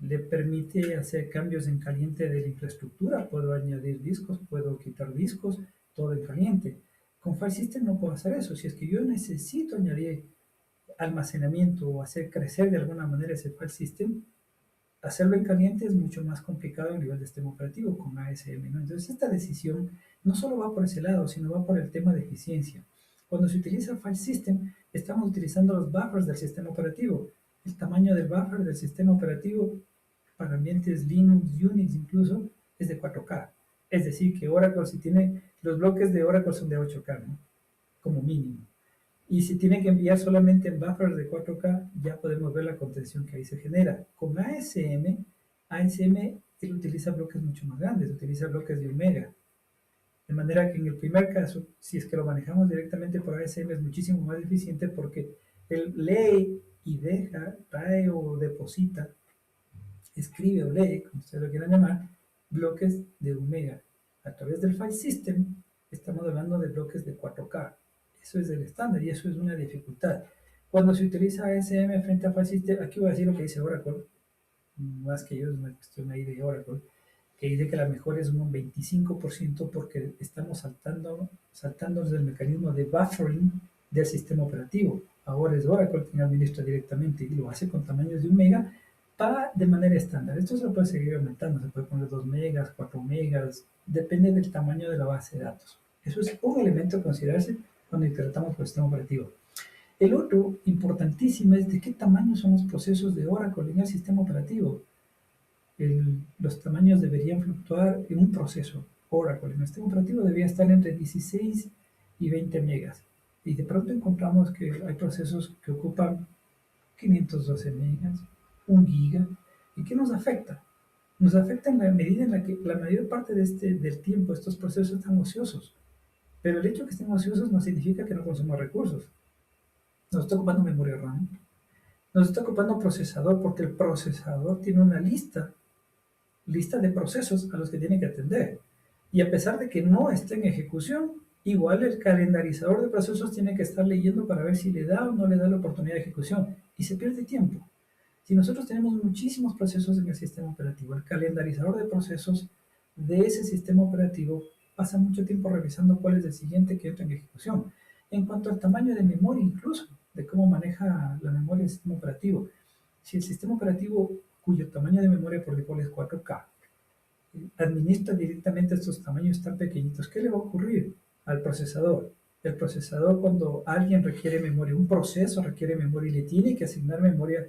Le permite hacer cambios en caliente de la infraestructura, puedo añadir discos, puedo quitar discos, todo en caliente. Con File System no puedo hacer eso. Si es que yo necesito añadir almacenamiento o hacer crecer de alguna manera ese File System, hacerlo en caliente es mucho más complicado a nivel de sistema operativo con ASM, ¿no? Entonces esta decisión no solo va por ese lado, sino va por el tema de eficiencia. Cuando se utiliza File System, estamos utilizando los buffers del sistema operativo. El tamaño del buffer del sistema operativo para ambientes Linux, Unix incluso, es de 4K. Es decir, que Oracle, si tiene, los bloques de Oracle son de 8K, ¿no? Como mínimo. Y si tiene que enviar solamente en buffers de 4K, ya podemos ver la contención que ahí se genera. Con ASM él utiliza bloques mucho más grandes, utiliza bloques de 1 mega. De manera que en el primer caso, si es que lo manejamos directamente por ASM, es muchísimo más eficiente porque él lee y deja, trae o deposita, escribe o lee, como ustedes lo quieran llamar, bloques de 1 mega. A través del File System estamos hablando de bloques de 4K. Eso es el estándar y eso es una dificultad. Cuando se utiliza ASM frente a File System, aquí voy a decir lo que dice Oracle, más que yo, es una cuestión ahí de Oracle, que dice que la mejora es un 25% porque estamos saltándonos del mecanismo de buffering del sistema operativo. Ahora es Oracle quien administra directamente y lo hace con tamaños de 1 mega de manera estándar. Esto se puede seguir aumentando, se puede poner 2 megas, 4 megas, depende del tamaño de la base de datos. Eso es un elemento a considerarse cuando tratamos con el sistema operativo. El otro, importantísimo, es de qué tamaño son los procesos de Oracle en el sistema operativo. Los tamaños deberían fluctuar en un proceso. Oracle en el sistema operativo debería estar entre 16 y 20 megas. Y de pronto encontramos que hay procesos que ocupan 512 megas, 1 giga. ¿Y qué nos afecta? Nos afecta en la medida en la que la mayor parte del tiempo estos procesos están ociosos. Pero el hecho de que estén ociosos no significa que no consuma recursos. Nos está ocupando memoria RAM, nos está ocupando procesador, porque el procesador tiene una lista de procesos a los que tiene que atender. Y a pesar de que no esté en ejecución, igual el calendarizador de procesos tiene que estar leyendo para ver si le da o no le da la oportunidad de ejecución. Y se pierde tiempo. Si nosotros tenemos muchísimos procesos en el sistema operativo, el calendarizador de procesos de ese sistema operativo pasa mucho tiempo revisando cuál es el siguiente que entra en ejecución. En cuanto al tamaño de memoria incluso, de cómo maneja la memoria del sistema operativo. Si el sistema operativo, cuyo tamaño de memoria por default es 4K, administra directamente estos tamaños tan pequeñitos, ¿qué le va a ocurrir al procesador? El procesador, cuando alguien requiere memoria, un proceso requiere memoria y le tiene que asignar memoria,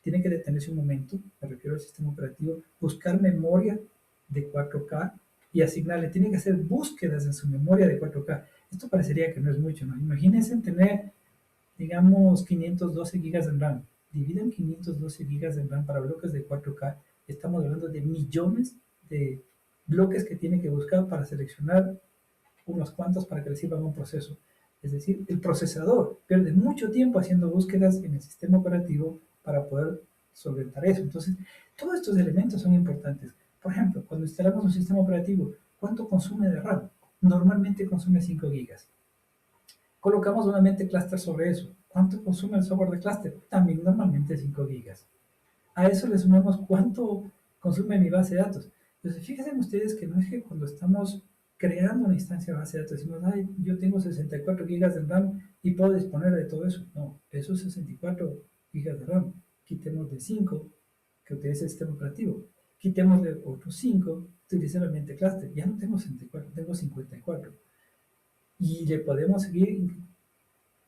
tiene que detenerse un momento, me refiero al sistema operativo, buscar memoria de 4K y asignarle, tiene que hacer búsquedas en su memoria de 4K. Esto parecería que no es mucho, ¿no? Imagínense tener, digamos, 512 gigas de RAM. Dividan 512 gigas de RAM para bloques de 4K. Estamos hablando de millones de bloques que tiene que buscar para seleccionar unos cuantos para que le sirvan a un proceso. Es decir, el procesador pierde mucho tiempo haciendo búsquedas en el sistema operativo para poder solventar eso. Entonces, todos estos elementos son importantes. Por ejemplo, cuando instalamos un sistema operativo, ¿cuánto consume de RAM? Normalmente consume 5 gigas. Colocamos nuevamente clúster sobre eso. ¿Cuánto consume el software de clúster? También normalmente 5 gigas. A eso le sumamos cuánto consume mi base de datos. Entonces, fíjense ustedes que no es que cuando estamos creando una instancia de base de datos decimos, ay, yo tengo 64 gigas de RAM y puedo disponer de todo eso. No, esos 64 gigas de RAM, quitemos de 5 que utiliza el sistema operativo, quitemos de otros 5 que utiliza el ambiente cluster, ya no tengo 64, tengo 54. Y le podemos seguir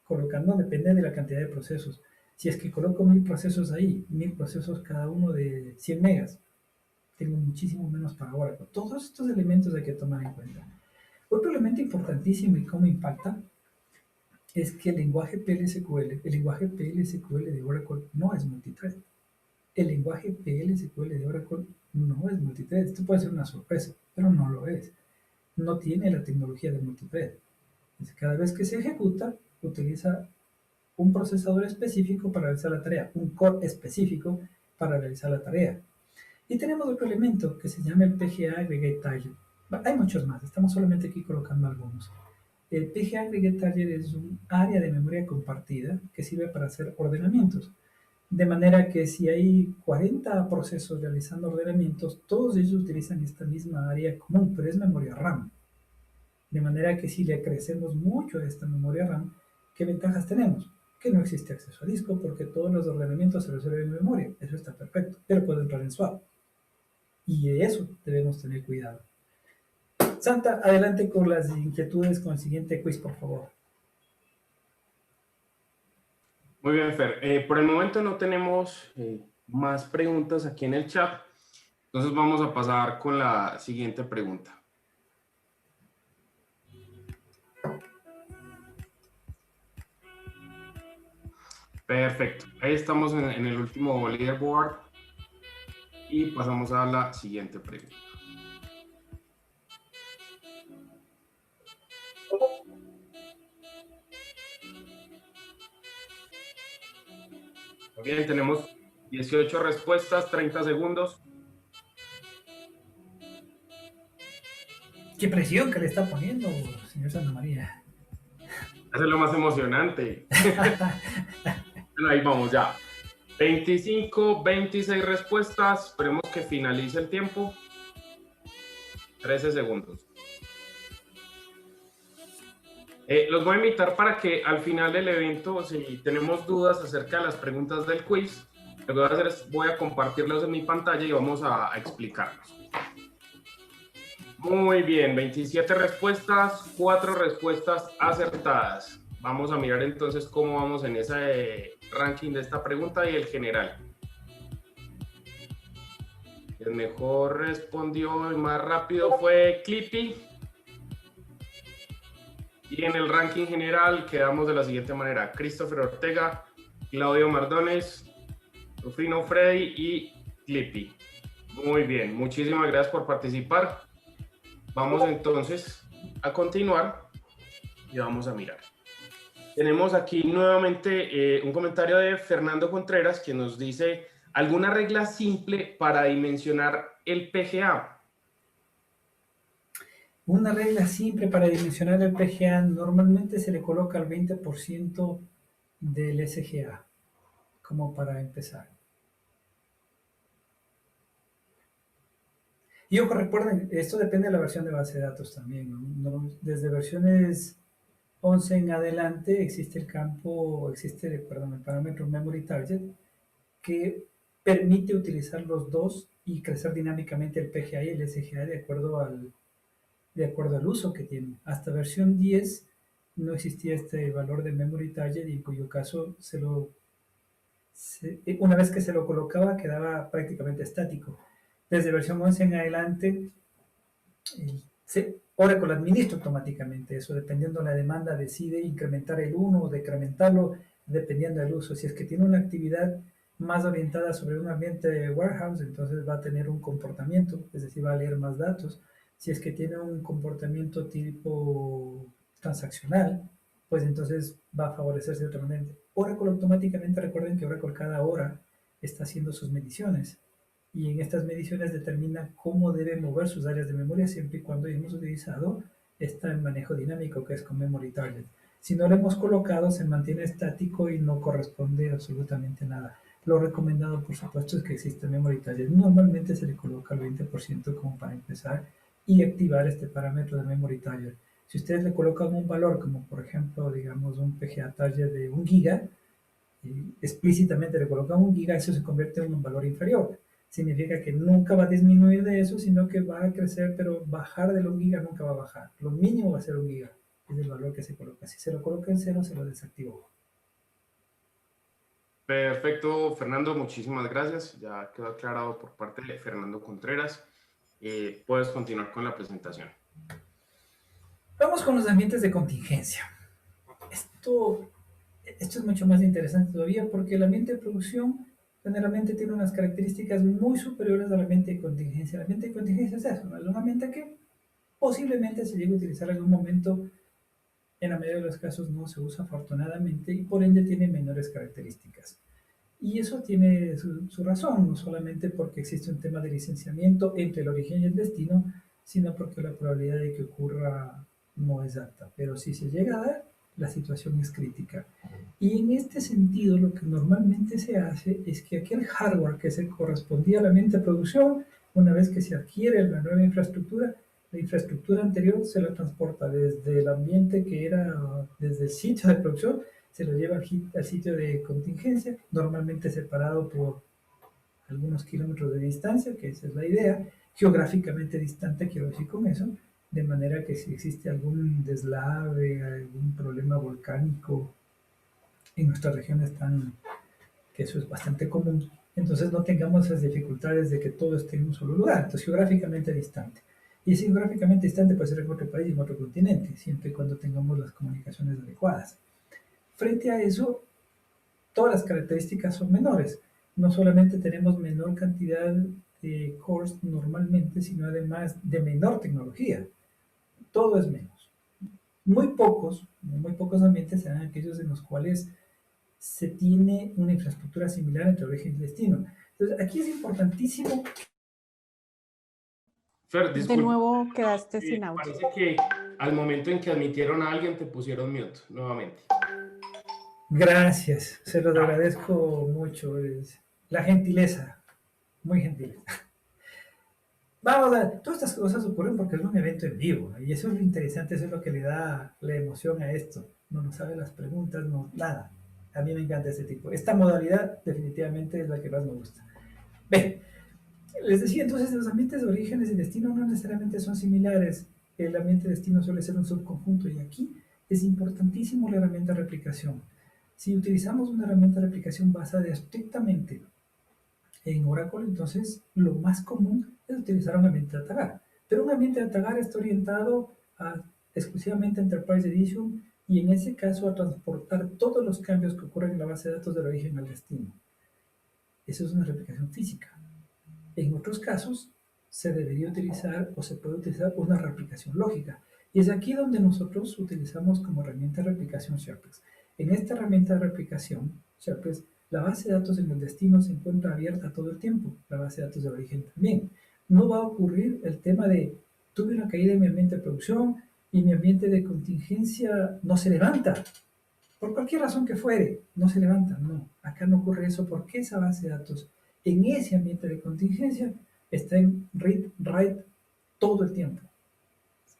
colocando, depende de la cantidad de procesos. Si es que coloco 1000 procesos ahí, 1000 procesos cada uno de 100 megas, tengo muchísimo menos para Oracle. Todos estos elementos hay que tomar en cuenta. Otro elemento importantísimo y cómo impacta es que el lenguaje PLSQL de Oracle no es multithread. El lenguaje PLSQL de Oracle no es multithread. Esto puede ser una sorpresa, pero no lo es. No tiene la tecnología de multithread. Cada vez que se ejecuta, utiliza un procesador específico para realizar la tarea, un core específico para realizar la tarea. Y tenemos otro elemento que se llama el PGA Aggregate Target. Hay muchos más, estamos solamente aquí colocando algunos. El PGA Aggregate Target es un área de memoria compartida que sirve para hacer ordenamientos. De manera que si hay 40 procesos realizando ordenamientos, todos ellos utilizan esta misma área común, pero es memoria RAM. De manera que si le crecemos mucho a esta memoria RAM, ¿qué ventajas tenemos? Que no existe acceso a disco porque todos los ordenamientos se resuelven en memoria. Eso está perfecto, pero puede entrar en swap. Y de eso debemos tener cuidado. Santa, adelante con las inquietudes con el siguiente quiz, por favor. Muy bien, Fer. Por el momento no tenemos más preguntas aquí en el chat. Entonces vamos a pasar con la siguiente pregunta. Perfecto. Ahí estamos en el último leaderboard y pasamos a la siguiente pregunta. Muy bien, tenemos 18 respuestas, 30 segundos. Qué presión que le está poniendo, señor Santa María. Eso es lo más emocionante. Bueno, ahí vamos ya. 25, 26 respuestas. Esperemos que finalice el tiempo. 13 segundos. Los voy a invitar para que al final del evento, si tenemos dudas acerca de las preguntas del quiz, lo que voy a hacer es voy a compartirlos en mi pantalla y vamos a explicarlos. Muy bien, 27 respuestas, 4 respuestas acertadas. Vamos a mirar entonces cómo vamos en ese ranking de esta pregunta y el general. El mejor respondió y más rápido fue Clippy. Y en el ranking general quedamos de la siguiente manera: Christopher Ortega, Claudio Mardones, Rufino Freddy y Clippy. Muy bien, muchísimas gracias por participar. Vamos entonces a continuar y vamos a mirar. Tenemos aquí nuevamente un comentario de Fernando Contreras que nos dice: ¿alguna regla simple para dimensionar el PGA? Una regla simple para dimensionar el PGA, normalmente se le coloca el 20% del SGA, como para empezar. Y ojo, recuerden, esto depende de la versión de base de datos también, ¿no? Desde versiones 11 en adelante existe el parámetro Memory Target, que permite utilizar los dos y crecer dinámicamente el PGA y el SGA de acuerdo al uso que tiene. Hasta versión 10 no existía este valor de Memory Target y en cuyo caso una vez que se lo colocaba quedaba prácticamente estático. Desde versión 11 en adelante, Oracle administra automáticamente eso, dependiendo de la demanda decide incrementar el 1 o decrementarlo dependiendo del uso. Si es que tiene una actividad más orientada sobre un ambiente de warehouse, entonces va a tener un comportamiento, es decir, va a leer más datos. Si es que tiene un comportamiento tipo transaccional, pues entonces va a favorecerse de otra manera. Oracle automáticamente, recuerden que Oracle cada hora está haciendo sus mediciones y en estas mediciones determina cómo debe mover sus áreas de memoria siempre y cuando hemos utilizado este manejo dinámico que es con Memory Target. Si no lo hemos colocado, se mantiene estático y no corresponde absolutamente nada. Lo recomendado, por supuesto, es que existe Memory Target. Normalmente se le coloca el 20% como para empezar y activar este parámetro de Memory Target. Si ustedes le colocan un valor como por ejemplo, digamos, un PGA target de 1 giga, y explícitamente le colocan 1 giga, eso se convierte en un valor inferior. Significa que nunca va a disminuir de eso, sino que va a crecer, pero bajar del 1 giga nunca va a bajar. Lo mínimo va a ser 1 giga, es el valor que se coloca. Si se lo coloca en 0, se lo desactivó. Perfecto, Fernando, muchísimas gracias. Ya quedó aclarado por parte de Fernando Contreras. Puedes continuar con la presentación. Vamos con los ambientes de contingencia. Esto es mucho más interesante todavía porque el ambiente de producción generalmente tiene unas características muy superiores al ambiente de contingencia. El ambiente de contingencia es eso, ¿no? Es un ambiente que posiblemente se llegue a utilizar en algún momento, en la mayoría de los casos no se usa afortunadamente y por ende tiene menores características. Y eso tiene su razón, no solamente porque existe un tema de licenciamiento entre el origen y el destino, sino porque la probabilidad de que ocurra no es alta. Pero si se llega a dar, la situación es crítica. Y en este sentido, lo que normalmente se hace es que aquel hardware que se correspondía al ambiente de producción, una vez que se adquiere la nueva infraestructura, la infraestructura anterior se la transporta desde el ambiente que era, desde el sitio de producción, se lo lleva al sitio de contingencia, normalmente separado por algunos kilómetros de distancia, que esa es la idea, geográficamente distante, quiero decir con eso, de manera que si existe algún deslave, algún problema volcánico en nuestras regiones que eso es bastante común, entonces no tengamos esas dificultades de que todo esté en un solo lugar, entonces geográficamente distante. Y ese geográficamente distante puede ser en otro país y en otro continente, siempre y cuando tengamos las comunicaciones adecuadas. Frente a eso, todas las características son menores. No solamente tenemos menor cantidad de cores normalmente, sino además de menor tecnología. Todo es menos. Muy pocos ambientes serán aquellos en los cuales se tiene una infraestructura similar entre origen y destino. Entonces, aquí es importantísimo. Fer, De disculpa. nuevo quedaste sin audio. Parece que al momento en que admitieron a alguien te pusieron mute nuevamente. Gracias, se los agradezco mucho. Es la gentileza, muy gentil. Vamos a ver, todas estas cosas ocurren porque es un evento en vivo, ¿no? Y eso es lo interesante, eso es lo que le da la emoción a esto. No sabe las preguntas, no, nada. A mí me encanta ese tipo. Esta modalidad definitivamente es la que más me gusta. Bien, les decía entonces, los ambientes de orígenes y destino no necesariamente son similares. El ambiente de destino suele ser un subconjunto y aquí es importantísimo la herramienta de replicación. Si utilizamos una herramienta de replicación basada estrictamente en Oracle, entonces lo más común es utilizar un ambiente de Atagar. Pero un ambiente de Atagar está orientado exclusivamente a Enterprise Edition y en ese caso a transportar todos los cambios que ocurren en la base de datos del origen al destino. Eso es una replicación física. En otros casos se debería utilizar o se puede utilizar una replicación lógica. Y es aquí donde nosotros utilizamos como herramienta de replicación SharePlex. En esta herramienta de replicación, SharePlex, la base de datos en el destino se encuentra abierta todo el tiempo, la base de datos de origen también. No va a ocurrir el tema de, tuve una caída en mi ambiente de producción y mi ambiente de contingencia no se levanta. Por cualquier razón que fuere, no se levanta. No, acá no ocurre eso porque esa base de datos en ese ambiente de contingencia está en read, write todo el tiempo.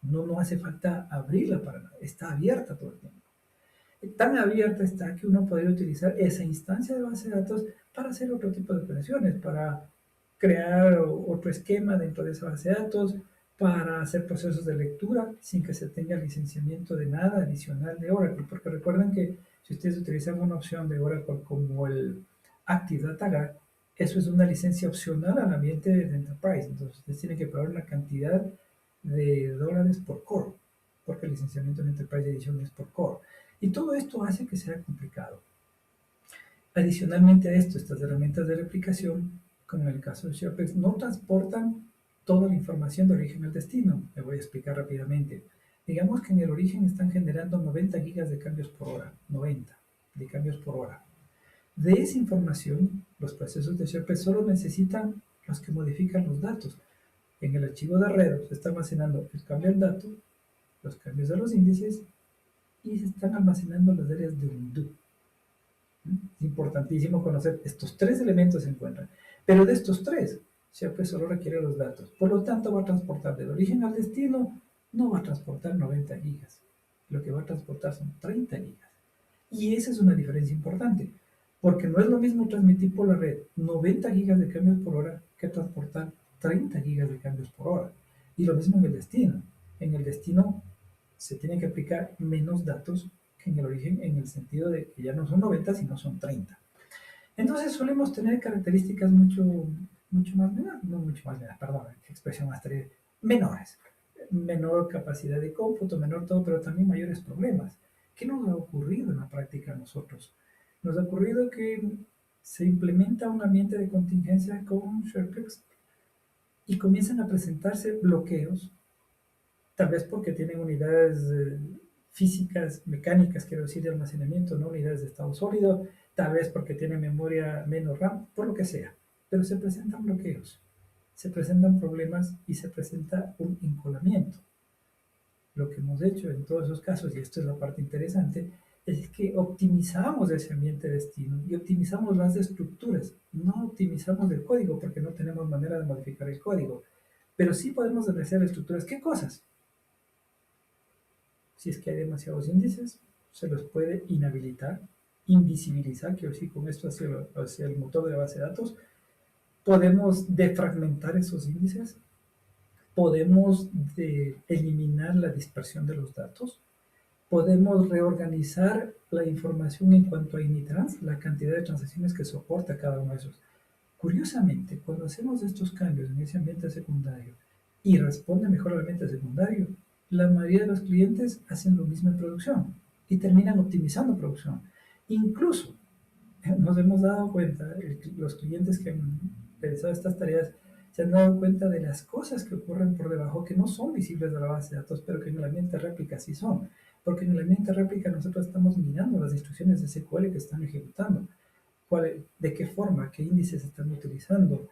No hace falta abrirla para nada, está abierta todo el tiempo. Tan abierta está que uno podría utilizar esa instancia de base de datos para hacer otro tipo de operaciones, para crear otro esquema dentro de esa base de datos, para hacer procesos de lectura sin que se tenga licenciamiento de nada adicional de Oracle, porque recuerden que si ustedes utilizan una opción de Oracle como el Active Data Guard, eso es una licencia opcional al ambiente de Enterprise, entonces ustedes tienen que pagar una cantidad de dólares por core, porque el licenciamiento en Enterprise Edition es por core. Y todo esto hace que sea complicado. Adicionalmente a esto, estas herramientas de replicación, como en el caso de SharePlex, no transportan toda la información de origen al destino. Me voy a explicar rápidamente. Digamos que en el origen están generando 90 gigas de cambios por hora. 90 de cambios por hora. De esa información, los procesos de SharePlex solo necesitan los que modifican los datos. En el archivo de arreglo se está almacenando el cambio del dato, los cambios de los índices y se están almacenando las áreas de undo. Es importantísimo conocer, estos tres elementos se encuentran, pero de estos tres, SharePlex solo requiere los datos. Por lo tanto, va a transportar del origen al destino no va a transportar 90 gigas, lo que va a transportar son 30 gigas. Y esa es una diferencia importante, porque no es lo mismo transmitir por la red 90 gigas de cambios por hora que transportar 30 gigas de cambios por hora. Y lo mismo en el destino. En el destino se tienen que aplicar menos datos que en el origen, en el sentido de que ya no son 90, sino son 30. Entonces solemos tener características mucho más menores, no mucho más menores, perdón, qué expresión más menores. Menor capacidad de cómputo, menor todo, pero también mayores problemas. ¿Qué nos ha ocurrido en la práctica a nosotros? Nos ha ocurrido que se implementa un ambiente de contingencia con SharePoint y comienzan a presentarse bloqueos, tal vez porque tienen unidades físicas, mecánicas, quiero decir, de almacenamiento, no unidades de estado sólido, tal vez porque tienen memoria menos RAM, por lo que sea. Pero se presentan bloqueos, se presentan problemas y se presenta un encolamiento. Lo que hemos hecho en todos esos casos, y esto es la parte interesante, es que optimizamos ese ambiente de destino y optimizamos las estructuras. No optimizamos el código porque no tenemos manera de modificar el código, pero sí podemos deshacer estructuras. ¿Qué cosas? Si es que hay demasiados índices, se los puede inhabilitar, invisibilizar, quiero decir, con esto hacia el motor de la base de datos. Podemos defragmentar esos índices, podemos eliminar la dispersión de los datos, podemos reorganizar la información en cuanto a Initrans, la cantidad de transacciones que soporta cada uno de esos. Curiosamente, cuando hacemos estos cambios en ese ambiente secundario y responde mejor al ambiente secundario, la mayoría de los clientes hacen lo mismo en producción y terminan optimizando producción. Incluso nos hemos dado cuenta, los clientes que han realizado estas tareas se han dado cuenta de las cosas que ocurren por debajo que no son visibles de la base de datos, pero que en el ambiente réplica sí son. Porque en el ambiente réplica nosotros estamos mirando las instrucciones de SQL que están ejecutando, de qué forma, qué índices están utilizando,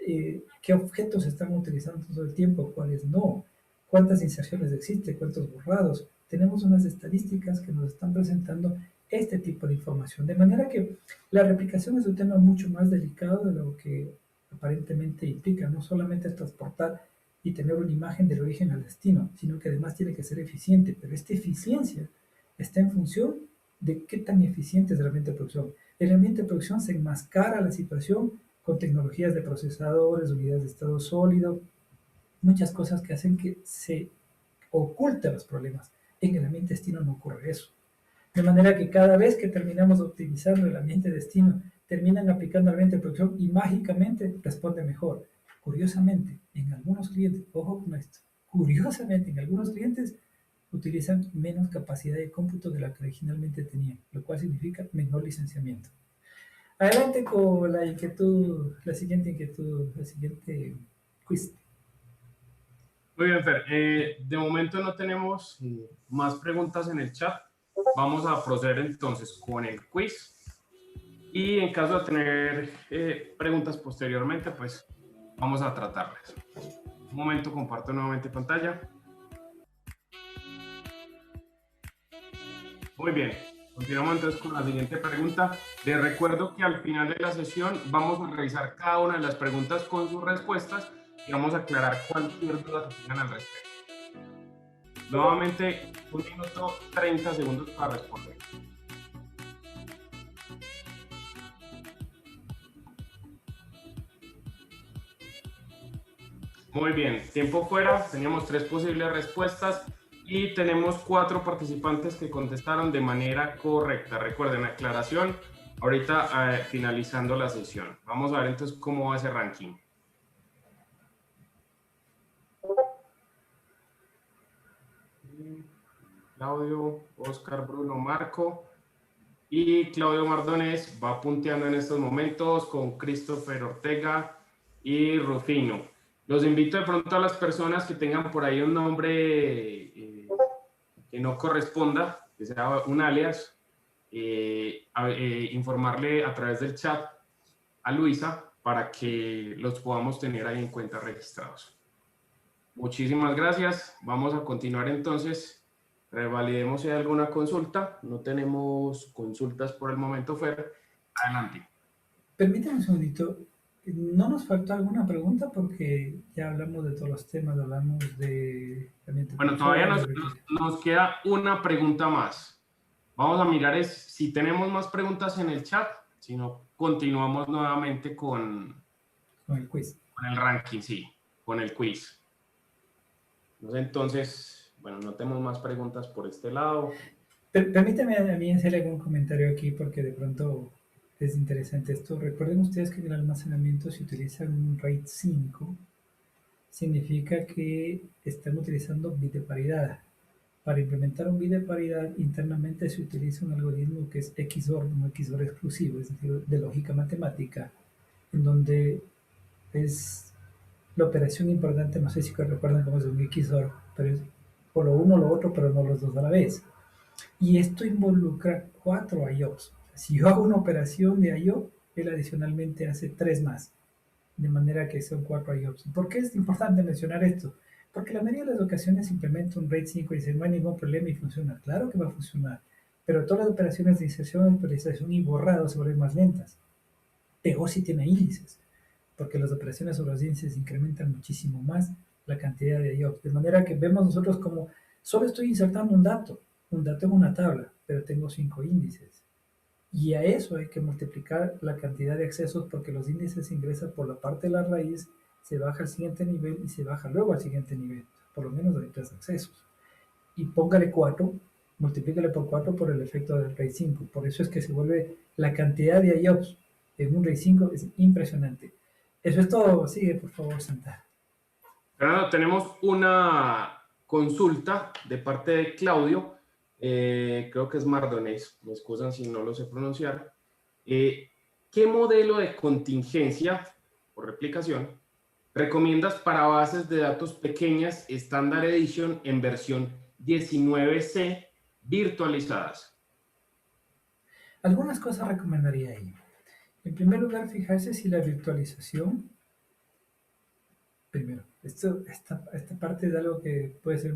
qué objetos están utilizando todo el tiempo, cuáles no, cuántas inserciones existen, cuántos borrados. Tenemos unas estadísticas que nos están presentando este tipo de información. De manera que la replicación es un tema mucho más delicado de lo que aparentemente implica. No solamente es transportar y tener una imagen del origen al destino, sino que además tiene que ser eficiente. Pero esta eficiencia está en función de qué tan eficiente es el ambiente de producción. El ambiente de producción se enmascara la situación con tecnologías de procesadores, unidades de estado sólido, muchas cosas que hacen que se oculten los problemas. En el ambiente destino no ocurre eso. De manera que cada vez que terminamos optimizando el ambiente destino, terminan aplicando el ambiente de producción y mágicamente responde mejor. Curiosamente, en algunos clientes, ojo con esto, curiosamente en algunos clientes utilizan menos capacidad de cómputo de la que originalmente tenían, lo cual significa menor licenciamiento. Adelante con la inquietud, la siguiente quiz. Muy bien, Fer. De momento no tenemos más preguntas en el chat. Vamos a proceder entonces con el quiz. Y en caso de tener preguntas posteriormente, pues vamos a tratarlas. Un momento, comparto nuevamente pantalla. Muy bien. Continuamos entonces con la siguiente pregunta. Les recuerdo que al final de la sesión vamos a revisar cada una de las preguntas con sus respuestas y vamos a aclarar cualquier duda que tengan al respecto. Nuevamente, 1 minuto 30 segundos para responder. Muy bien, tiempo fuera. Teníamos 3 posibles respuestas. Y tenemos 4 participantes que contestaron de manera correcta. Recuerden, aclaración, ahorita finalizando la sesión. Vamos a ver entonces cómo va ese ranking. Claudio, Oscar, Bruno, Marco. Y Claudio Mardones va punteando en estos momentos con Christopher Ortega y Rufino. Los invito de pronto a las personas que tengan por ahí un nombre que no corresponda, que sea un alias, informarle a través del chat a Luisa para que los podamos tener ahí en cuenta registrados. Muchísimas gracias. Vamos a continuar entonces. Revalidemos si hay alguna consulta. No tenemos consultas por el momento, Fer. Adelante. Permítame un segundito. No nos faltó alguna pregunta porque ya hablamos de todos los temas, hablamos de ambiente Bueno, control, todavía de verificación. nos queda una pregunta más. Vamos a mirar si tenemos más preguntas en el chat, si no, continuamos nuevamente Con el quiz. con el ranking, sí, con el quiz. Entonces, bueno, no tenemos más preguntas por este lado. Permítame a mí hacer algún comentario aquí porque de pronto es interesante esto. Recuerden ustedes que en el almacenamiento se utiliza un RAID 5, significa que están utilizando bit de paridad. Para implementar un bit de paridad internamente se utiliza un algoritmo que es XOR, un XOR exclusivo, es decir, de lógica matemática, en donde es la operación importante, no sé si recuerdan cómo es un XOR, pero es o lo uno o lo otro, pero no los dos a la vez. Y esto involucra 4 IOPS. Si yo hago una operación de IO, él adicionalmente hace 3 más, de manera que son 4 IOPS. ¿Por qué es importante mencionar esto? Porque la mayoría de las ocasiones implementa un RAID 5 y dice no hay ningún problema y funciona. Claro que va a funcionar, pero todas las operaciones de inserción, actualización y borrado se vuelven más lentas. Peor si tiene índices, porque las operaciones sobre los índices incrementan muchísimo más la cantidad de IOPS. De manera que vemos nosotros como solo estoy insertando un dato en una tabla, pero tengo 5 índices. Y a eso hay que multiplicar la cantidad de accesos porque los índices se ingresan por la parte de la raíz, se baja al siguiente nivel y se baja luego al siguiente nivel. Por lo menos hay 3 accesos. Y póngale 4, multiplícale por 4 por el efecto del RAID 5. Por eso es que se vuelve la cantidad de IOPS en un RAID 5 es impresionante. Eso es todo. Sigue, por favor, Santa. Fernando, tenemos una consulta de parte de Claudio, creo que es Mardonés, me excusan si no lo sé pronunciar. ¿Qué modelo de contingencia o replicación recomiendas para bases de datos pequeñas Standard Edition en versión 19C virtualizadas? Algunas cosas recomendaría ahí. En primer lugar, fijarse si la virtualización, primero, esta parte de algo que puede ser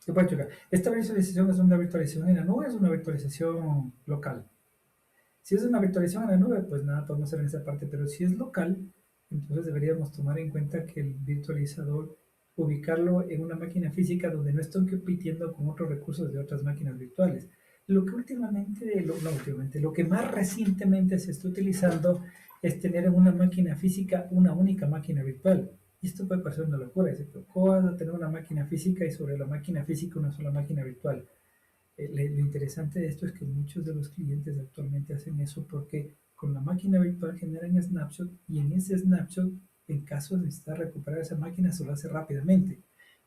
que puede chocar. Esta virtualización es una virtualización en la nube, es una virtualización local. Si es una virtualización en la nube, pues nada, podemos hacer en esa parte, pero si es local, entonces deberíamos tomar en cuenta que el virtualizador, ubicarlo en una máquina física donde no estén compitiendo con otros recursos de otras máquinas virtuales. Lo que lo que más recientemente se está utilizando es tener en una máquina física una única máquina virtual. Y esto puede parecer una locura, ¿cómo vas a tener una máquina física y sobre la máquina física una sola máquina virtual? Lo interesante de esto es que muchos de los clientes actualmente hacen eso porque con la máquina virtual generan snapshot y en ese snapshot, en caso de necesitar recuperar esa máquina, se lo hace rápidamente.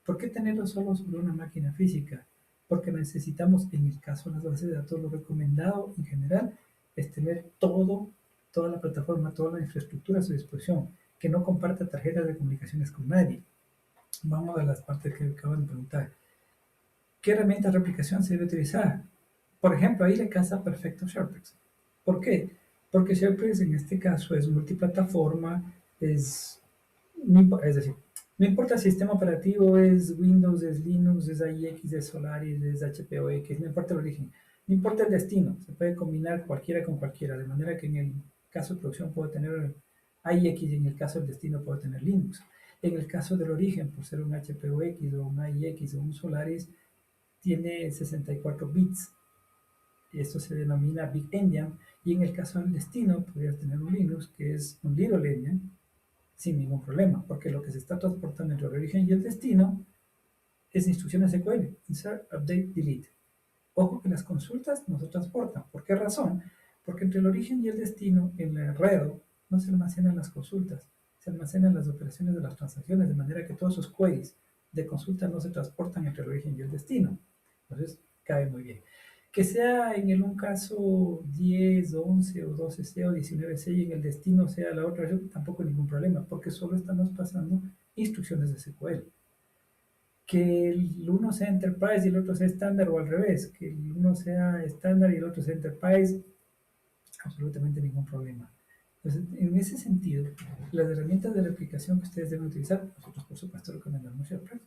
¿Por qué tenerlo solo sobre una máquina física? Porque necesitamos, en el caso de las bases de datos, lo recomendado en general es tener toda la plataforma, toda la infraestructura a su disposición, que no comparta tarjetas de comunicaciones con nadie. Vamos a las partes que acaban de preguntar. ¿Qué herramienta de replicación se debe utilizar? Por ejemplo, ahí le casa perfecto SharePoint. ¿Por qué? Porque SharePoint en este caso es multiplataforma, es decir, no importa el sistema operativo, es Windows, es Linux, es AIX, es Solaris, es HPOX, no importa el origen, no importa el destino, se puede combinar cualquiera con cualquiera, de manera que en el caso de producción puedo tener AIX y en el caso del destino puedo tener Linux. En el caso del origen, por ser un HPOX o un AIX o un Solaris, tiene 64 bits. Esto se denomina Big Endian. Y en el caso del destino, podrías tener un Linux que es un Little Endian sin ningún problema, porque lo que se está transportando entre el origen y el destino es instrucciones SQL, insert, update, delete. Ojo que las consultas no se transportan. ¿Por qué razón? Porque entre el origen y el destino, en la red, no se almacenan las consultas, se almacenan las operaciones de las transacciones, de manera que todos esos queries de consulta no se transportan entre el origen y el destino. Entonces, cae muy bien. Que sea en un caso 10, 11 o 12C o 19C y en el destino sea la otra, tampoco hay ningún problema, porque solo estamos pasando instrucciones de SQL. Que el uno sea Enterprise y el otro sea estándar o al revés, que el uno sea estándar y el otro sea Enterprise, absolutamente ningún problema. Entonces, en ese sentido, las herramientas de replicación que ustedes deben utilizar, nosotros por supuesto recomendamos SharePoint,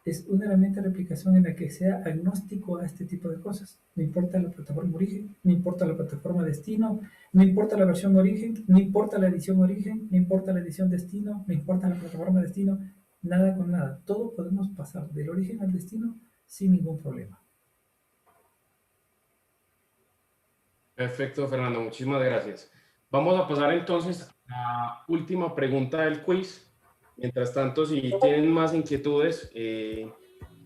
es una herramienta de replicación en la que sea agnóstico a este tipo de cosas. No importa la plataforma origen, no importa la plataforma destino, no importa la versión origen, no importa la edición origen, no importa la edición destino, no importa la plataforma destino, nada con nada. Todo podemos pasar del origen al destino sin ningún problema. Perfecto, Fernando, muchísimas gracias. Vamos a pasar entonces a la última pregunta del quiz. Mientras tanto, si tienen más inquietudes,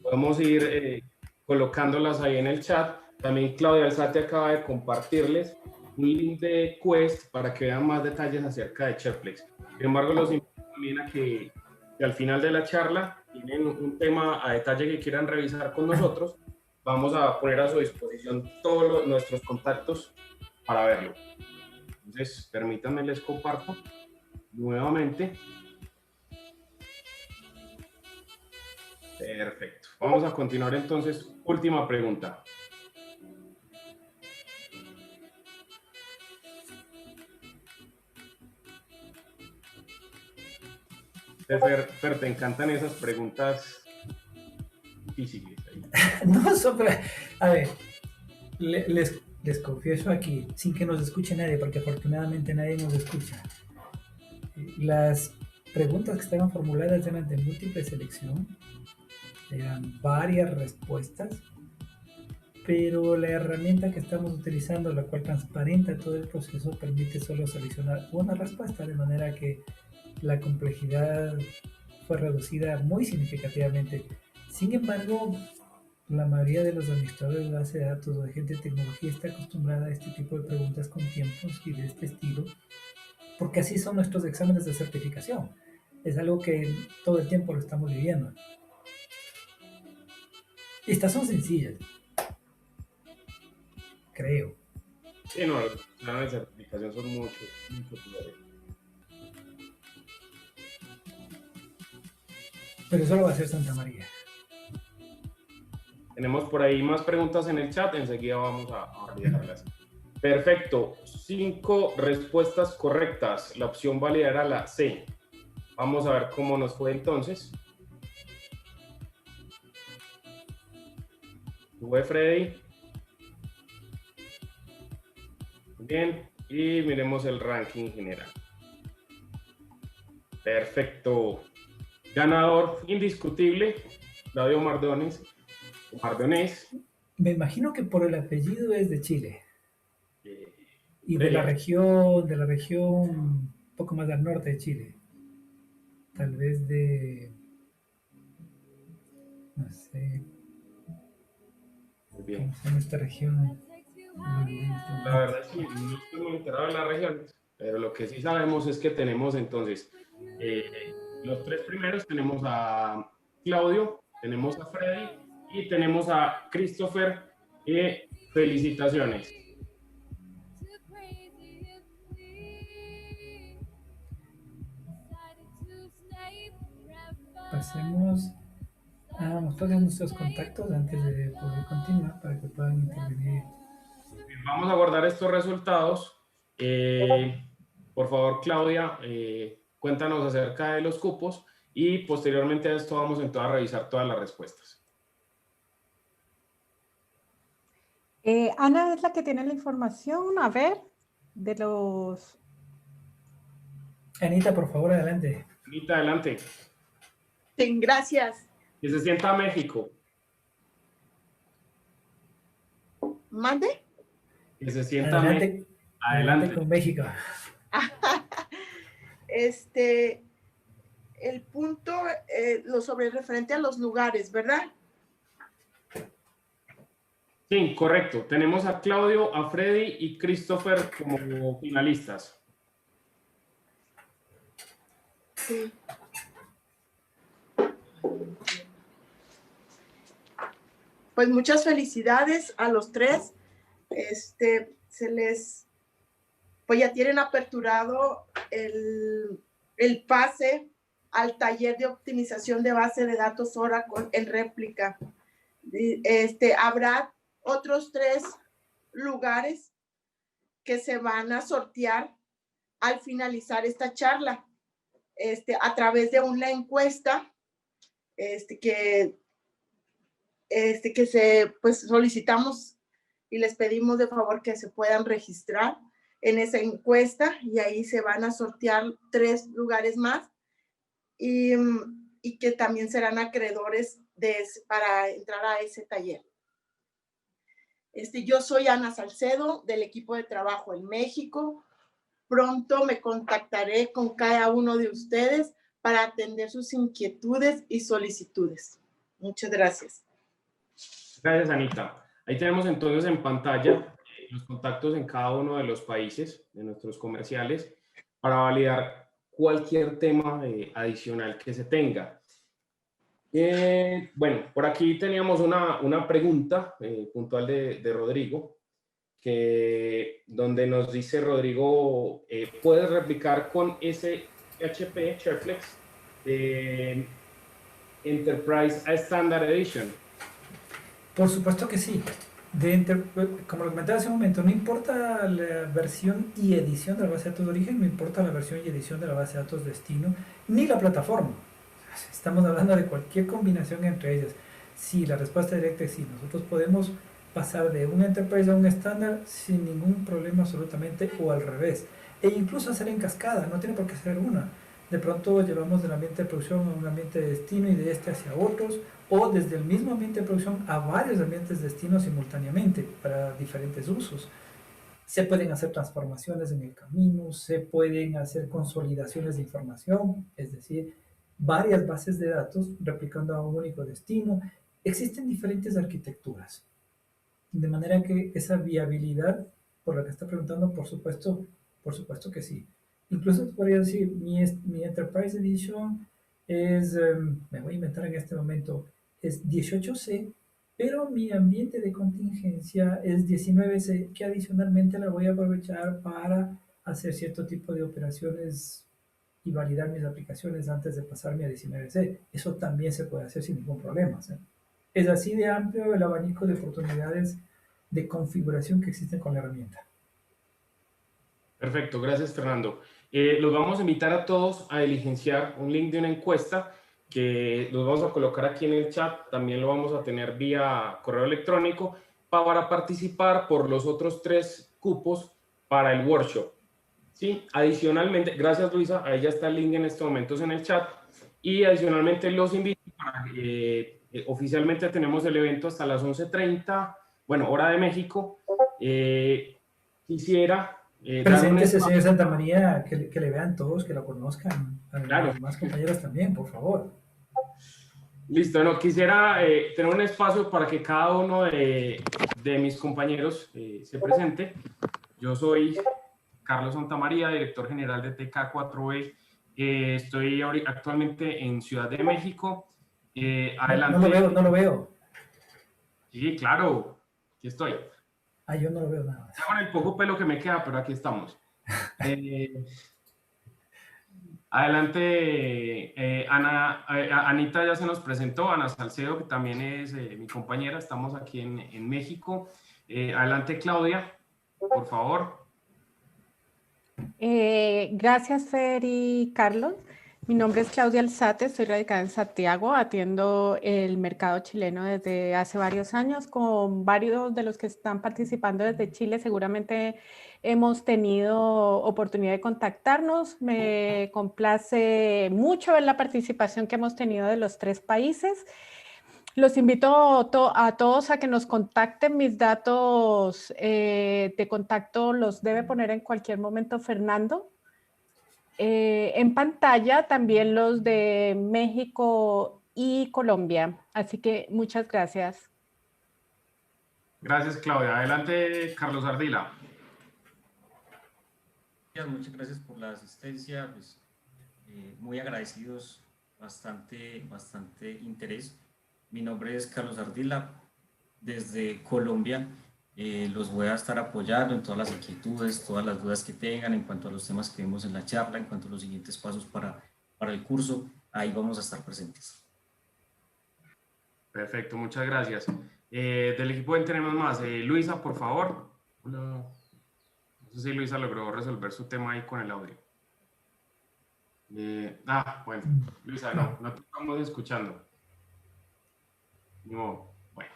podemos ir colocándolas ahí en el chat. También Claudia Alzate acaba de compartirles un link de Quest para que vean más detalles acerca de Shareplex. Sin embargo, los invito también a que al final de la charla tienen un tema a detalle que quieran revisar con nosotros. Vamos a poner a su disposición todos nuestros contactos para verlo. Entonces, permítanme, les comparto nuevamente. Perfecto. Vamos a continuar entonces. Última pregunta. Fer, te encantan esas preguntas difíciles. No, a ver, les confieso aquí, sin que nos escuche nadie, porque afortunadamente nadie nos escucha. Las preguntas que estaban formuladas eran de múltiple selección, eran varias respuestas, pero la herramienta que estamos utilizando, la cual transparenta todo el proceso, permite solo seleccionar una respuesta, de manera que la complejidad fue reducida muy significativamente. Sin embargo, la mayoría de los administradores de base de datos o de gente de tecnología está acostumbrada a este tipo de preguntas con tiempos y de este estilo, porque así son nuestros exámenes de certificación. Es algo que todo el tiempo lo estamos viviendo. Estas son sencillas, creo. Sí, no, los exámenes de certificación son mucho populares. Pero solo va a ser Santa María. Tenemos por ahí más preguntas en el chat, enseguida vamos a validarlas. Perfecto, 5 respuestas correctas. La opción válida era la C. Vamos a ver cómo nos fue entonces. Sube Freddy. Bien, y miremos el ranking general. Perfecto. Ganador indiscutible, Claudio Mardones. Me imagino que por el apellido es de Chile. Y de la región un poco más al norte de Chile. Tal vez de, no sé, Muy bien. ¿cómo se llama esta región? La verdad es que no estoy muy enterado de las regiones, pero lo que sí sabemos es que tenemos entonces los 3 primeros, tenemos a Claudio, tenemos a Freddy y tenemos a Christopher. Felicitaciones. Pasemos a mostrar nuestros contactos antes de poder continuar para que puedan intervenir. Vamos a guardar estos resultados. Por favor, Claudia, cuéntanos acerca de los cupos y posteriormente a esto vamos entonces a revisar todas las respuestas. Ana es la que tiene la información, a ver, de los... Anita, por favor, adelante. Anita, adelante. Sí, gracias. Que se sienta México. ¿Mande? Que se sienta Adelante, México. Adelante. con México. El punto, lo sobre referente a los lugares, ¿verdad? Sí, correcto. Tenemos a Claudio, a Freddy y Christopher como finalistas. Sí. Pues muchas felicidades a los 3. Pues ya tienen aperturado el pase al taller de optimización de base de datos Oracle en réplica. Habrá otros 3 lugares que se van a sortear al finalizar esta charla, a través de una encuesta que pues solicitamos y les pedimos de favor que se puedan registrar en esa encuesta y ahí se van a sortear 3 lugares más y que también serán acreedores para entrar a ese taller. Yo soy Ana Salcedo del equipo de trabajo en México. Pronto me contactaré con cada uno de ustedes para atender sus inquietudes y solicitudes. Muchas gracias. Gracias, Anita. Ahí tenemos entonces en pantalla los contactos en cada uno de los países de nuestros comerciales para validar cualquier tema adicional que se tenga. Bueno, por aquí teníamos una pregunta puntual de Rodrigo, donde nos dice Rodrigo, ¿puedes replicar con HP ShareFlex Enterprise a Standard Edition? Por supuesto que sí. Como lo comentaba hace un momento, no importa la versión y edición de la base de datos de origen, no importa la versión y edición de la base de datos destino, ni la plataforma. Estamos hablando de cualquier combinación entre ellas. Sí, la respuesta directa es sí. Nosotros podemos pasar de un Enterprise a un estándar sin ningún problema absolutamente, o al revés. E incluso hacer en cascada, no tiene por qué ser una. De pronto llevamos del ambiente de producción a un ambiente de destino y de este hacia otros, o desde el mismo ambiente de producción a varios ambientes de destino simultáneamente para diferentes usos. Se pueden hacer transformaciones en el camino, se pueden hacer consolidaciones de información, es decir, varias bases de datos replicando a un único destino. Existen diferentes arquitecturas, de manera que esa viabilidad, por la que está preguntando, por supuesto que sí. Incluso te podría decir, mi Enterprise Edition es, me voy a inventar en este momento, es 18C, pero mi ambiente de contingencia es 19C, que adicionalmente la voy a aprovechar para hacer cierto tipo de operaciones y validar mis aplicaciones antes de pasarme a 19C. Eso también se puede hacer sin ningún problema, ¿sí? Es así de amplio el abanico de oportunidades de configuración que existen con la herramienta. Perfecto, gracias, Fernando. Los vamos a invitar a todos a diligenciar un link de una encuesta que los vamos a colocar aquí en el chat. También lo vamos a tener vía correo electrónico para participar por los otros 3 cupos para el workshop. Sí, adicionalmente, gracias Luisa, ahí ya está el link en estos momentos en el chat. Y adicionalmente los invito para oficialmente tenemos el evento hasta las 11:30, bueno, hora de México. Quisiera Preséntese, señor Santa María, que le vean todos, que lo conozcan, a claro. los demás compañeros también, por favor. Listo, no, quisiera tener un espacio para que cada uno de mis compañeros se presente. Yo soy Carlos Santamaría, director general de TK4B. Estoy actualmente en Ciudad de México. Adelante. No lo veo. Sí, claro, aquí estoy. Yo no lo veo nada. Ya con el poco pelo que me queda, pero aquí estamos. Adelante, Anita ya se nos presentó, Ana Salcedo, que también es mi compañera, estamos aquí en México. Adelante, Claudia, por favor. Gracias, Fer y Carlos. Mi nombre es Claudia Alzate, estoy radicada en Santiago, atiendo el mercado chileno desde hace varios años, con varios de los que están participando desde Chile. Seguramente hemos tenido oportunidad de contactarnos. Me complace mucho ver la participación que hemos tenido de los 3 países. Los invito a todos a que nos contacten. Mis datos de contacto los debe poner en cualquier momento Fernando. En pantalla también los de México y Colombia. Así que muchas gracias. Gracias, Claudia. Adelante, Carlos Ardila. Muchas gracias por la asistencia. Pues, muy agradecidos, bastante interés. Mi nombre es Carlos Ardila, desde Colombia. Los voy a estar apoyando en todas las inquietudes, todas las dudas que tengan en cuanto a los temas que vimos en la charla, en cuanto a los siguientes pasos para el curso. Ahí vamos a estar presentes. Perfecto, muchas gracias. Del equipo tenemos más. Luisa, por favor. No sé si Luisa logró resolver su tema ahí con el audio. Bueno, Luisa, no te estamos escuchando. No, bueno.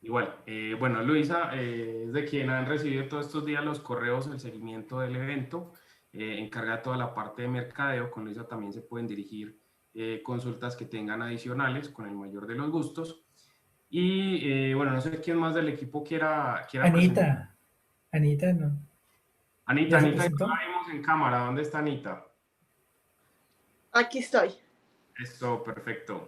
Igual. Bueno, Luisa es de quien han recibido todos estos días los correos, el seguimiento del evento, encarga toda la parte de mercadeo. Con Luisa también se pueden dirigir consultas que tengan adicionales con el mayor de los gustos. Y bueno, no sé quién más del equipo quiera presentar. Anita, ¿no? Anita, ¿Ya se Anita, presentó? la vimos en cámara. ¿Dónde está Anita? Aquí estoy. Esto, perfecto.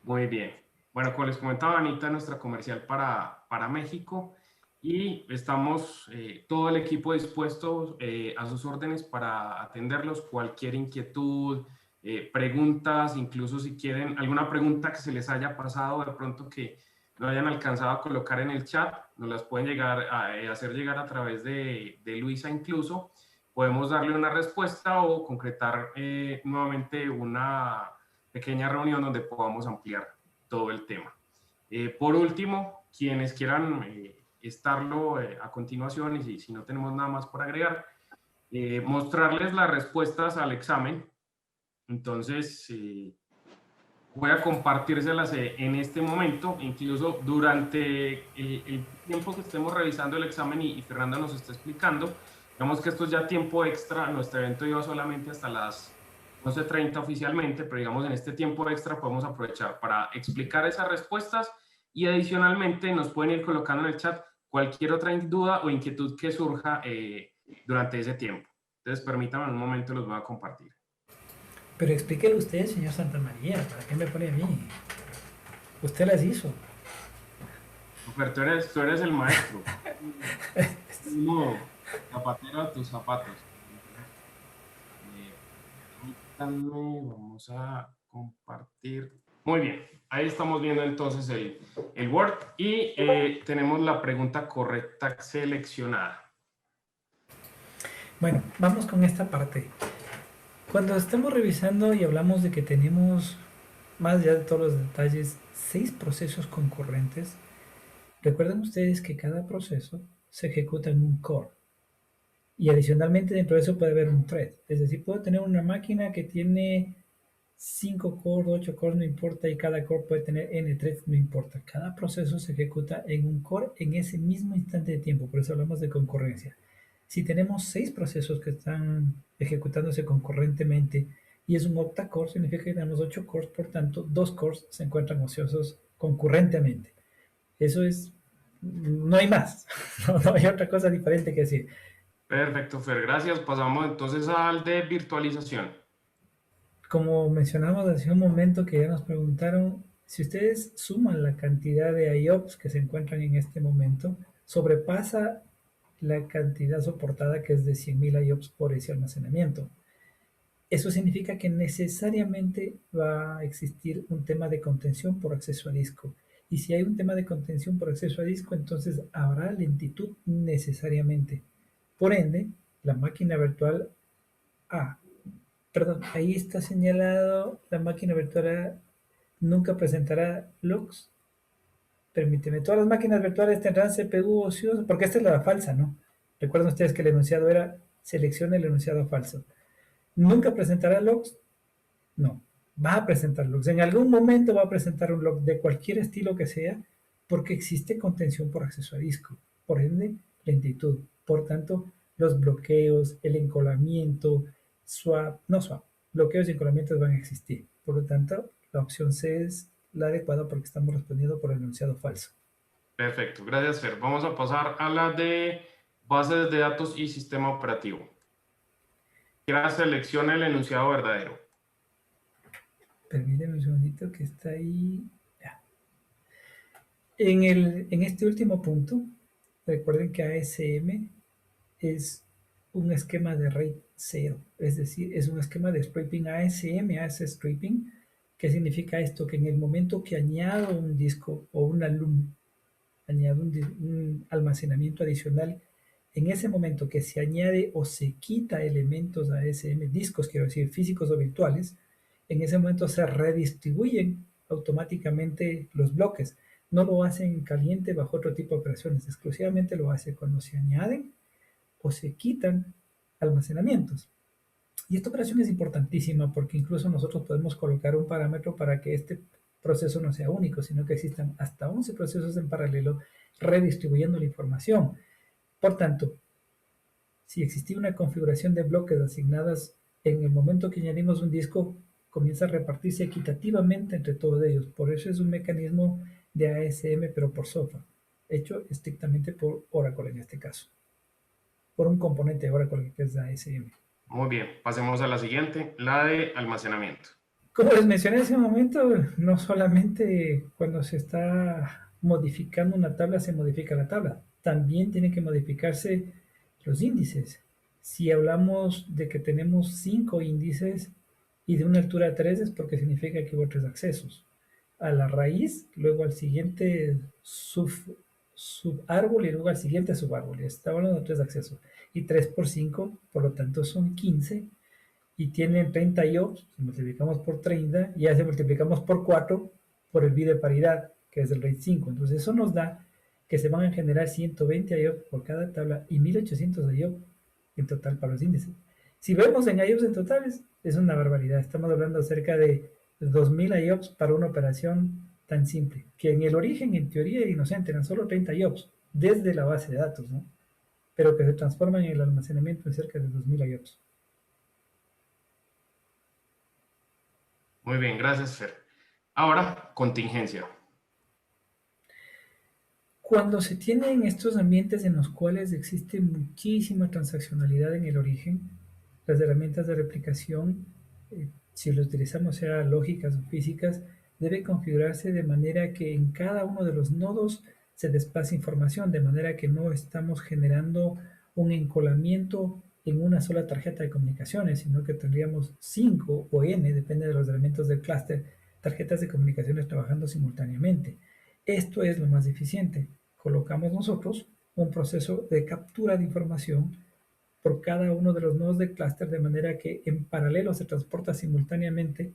Muy bien. Bueno, como les comentaba, Anita es nuestra comercial para México y estamos todo el equipo dispuesto a sus órdenes para atenderlos. Cualquier inquietud, preguntas, incluso si quieren alguna pregunta que se les haya pasado de pronto que no hayan alcanzado a colocar en el chat, nos las pueden hacer llegar a través de Luisa incluso. Podemos darle una respuesta o concretar nuevamente una pequeña reunión donde podamos ampliar todo el tema. Por último, quienes quieran estarlo a continuación, y si no tenemos nada más por agregar, mostrarles las respuestas al examen. Entonces, voy a compartírselas en este momento, incluso durante el tiempo que estemos revisando el examen y Fernanda nos está explicando. Digamos que esto es ya tiempo extra, nuestro evento iba solamente hasta las 11:30 oficialmente, pero digamos en este tiempo extra podemos aprovechar para explicar esas respuestas y adicionalmente nos pueden ir colocando en el chat cualquier otra duda o inquietud que surja durante ese tiempo. Entonces permítanme un momento, los voy a compartir. Pero explíquelo usted, señor Santamaría, ¿para qué me pone a mí? Usted las hizo. Pero tú eres el maestro. No, zapatero a tus zapatos. Vamos a compartir. Muy bien, ahí estamos viendo entonces el Word y tenemos la pregunta correcta seleccionada. Bueno, vamos con esta parte. Cuando estamos revisando y hablamos de que tenemos, más allá de todos los detalles, 6 procesos concurrentes, recuerden ustedes que cada proceso se ejecuta en un core. Y adicionalmente dentro de eso puede haber un thread. Es decir, puedo tener una máquina que tiene 5 cores, 8 cores, no importa, y cada core puede tener n threads, no importa. Cada proceso se ejecuta en un core en ese mismo instante de tiempo, por eso hablamos de concurrencia. Si tenemos 6 procesos que están ejecutándose concurrentemente y es un octa-core, significa que tenemos 8 cores, por tanto, 2 cores se encuentran ociosos concurrentemente. Eso es, no hay más, no hay otra cosa diferente que decir. Perfecto, Fer, gracias. Pasamos entonces al de virtualización. Como mencionamos hace un momento que ya nos preguntaron, si ustedes suman la cantidad de IOPS que se encuentran en este momento, sobrepasa la cantidad soportada, que es de 100.000 IOPS por ese almacenamiento. Eso significa que necesariamente va a existir un tema de contención por acceso a disco. Y si hay un tema de contención por acceso a disco, entonces habrá lentitud necesariamente. Por ende, la máquina virtual ahí está señalado, la máquina virtual A nunca presentará logs. Permíteme, todas las máquinas virtuales tendrán CPU ocioso, porque esta es la falsa, ¿no? Recuerden ustedes que el enunciado era seleccione el enunciado falso. ¿Nunca presentará logs? No, va a presentar logs. En algún momento va a presentar un log de cualquier estilo que sea, porque existe contención por acceso a disco. Por ende, lentitud. Por tanto, los bloqueos, el encolamiento, bloqueos y encolamientos van a existir. Por lo tanto, la opción C es la adecuada porque estamos respondiendo por el enunciado falso. Perfecto, gracias, Fer. Vamos a pasar a la de bases de datos y sistema operativo. Que la seleccione el enunciado verdadero. Permíteme un segundito que está ahí. Ya. En este último punto, recuerden que ASM es un esquema de RAID 0, es decir, es un esquema de stripping. ASM hace stripping. ¿Qué significa esto? Que en el momento que añado un disco o un alum, añado un almacenamiento adicional, en ese momento que se añade o se quita elementos ASM, discos quiero decir, físicos o virtuales, en ese momento se redistribuyen automáticamente los bloques. No lo hacen caliente bajo otro tipo de operaciones, exclusivamente lo hace cuando se añaden o se quitan almacenamientos. Y esta operación es importantísima porque incluso nosotros podemos colocar un parámetro para que este proceso no sea único, sino que existan hasta 11 procesos en paralelo redistribuyendo la información. Por tanto, si existía una configuración de bloques asignadas en el momento que añadimos un disco, comienza a repartirse equitativamente entre todos ellos. Por eso es un mecanismo de ASM, pero por software, hecho estrictamente por Oracle en este caso, por un componente de Oracle que es ASM. Muy bien, pasemos a la siguiente, la de almacenamiento. Como les mencioné hace un momento, no solamente cuando se está modificando una tabla se modifica la tabla, también tienen que modificarse los índices. Si hablamos de que tenemos 5 índices y de una altura 3 es porque significa que hubo 3 accesos. A la raíz, luego al siguiente subárbol y luego al siguiente subárbol. Está hablando de 3 accesos. Y 3 por 5, por lo tanto son 15. Y tienen 30 IOPS, si multiplicamos por 30, y ya si multiplicamos por 4, por el bit de paridad, que es el RAID 5. Entonces eso nos da que se van a generar 120 IOPS por cada tabla y 1800 IOPS en total para los índices. Si vemos en IOPS en totales, es una barbaridad. Estamos hablando cerca de 2000 IOPS para una operación tan simple, que en el origen, en teoría inocente, eran solo 30 IOPS desde la base de datos, ¿no? Pero que se transforman en el almacenamiento en cerca de 2000 IOPS. Muy bien, gracias, Fer. Ahora, contingencia. Cuando se tienen estos ambientes en los cuales existe muchísima transaccionalidad en el origen, las herramientas de replicación, si lo utilizamos sea lógicas o físicas, debe configurarse de manera que en cada uno de los nodos se desplace información, de manera que no estamos generando un encolamiento en una sola tarjeta de comunicaciones, sino que tendríamos 5 o n, depende de los elementos del clúster, tarjetas de comunicaciones trabajando simultáneamente. Esto es lo más eficiente. Colocamos nosotros un proceso de captura de información por cada uno de los nodos del clúster, de manera que en paralelo se transporta simultáneamente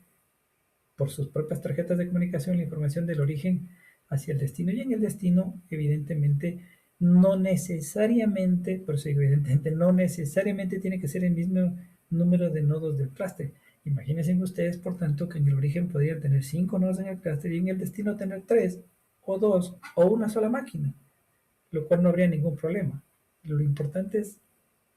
por sus propias tarjetas de comunicación la información del origen hacia el destino. Y en el destino, evidentemente, no necesariamente, por eso evidentemente, no necesariamente tiene que ser el mismo número de nodos del clúster. Imagínense ustedes, por tanto, que en el origen podrían tener 5 nodos en el clúster y en el destino tener 3 o 2 o una sola máquina, lo cual no habría ningún problema. Lo importante es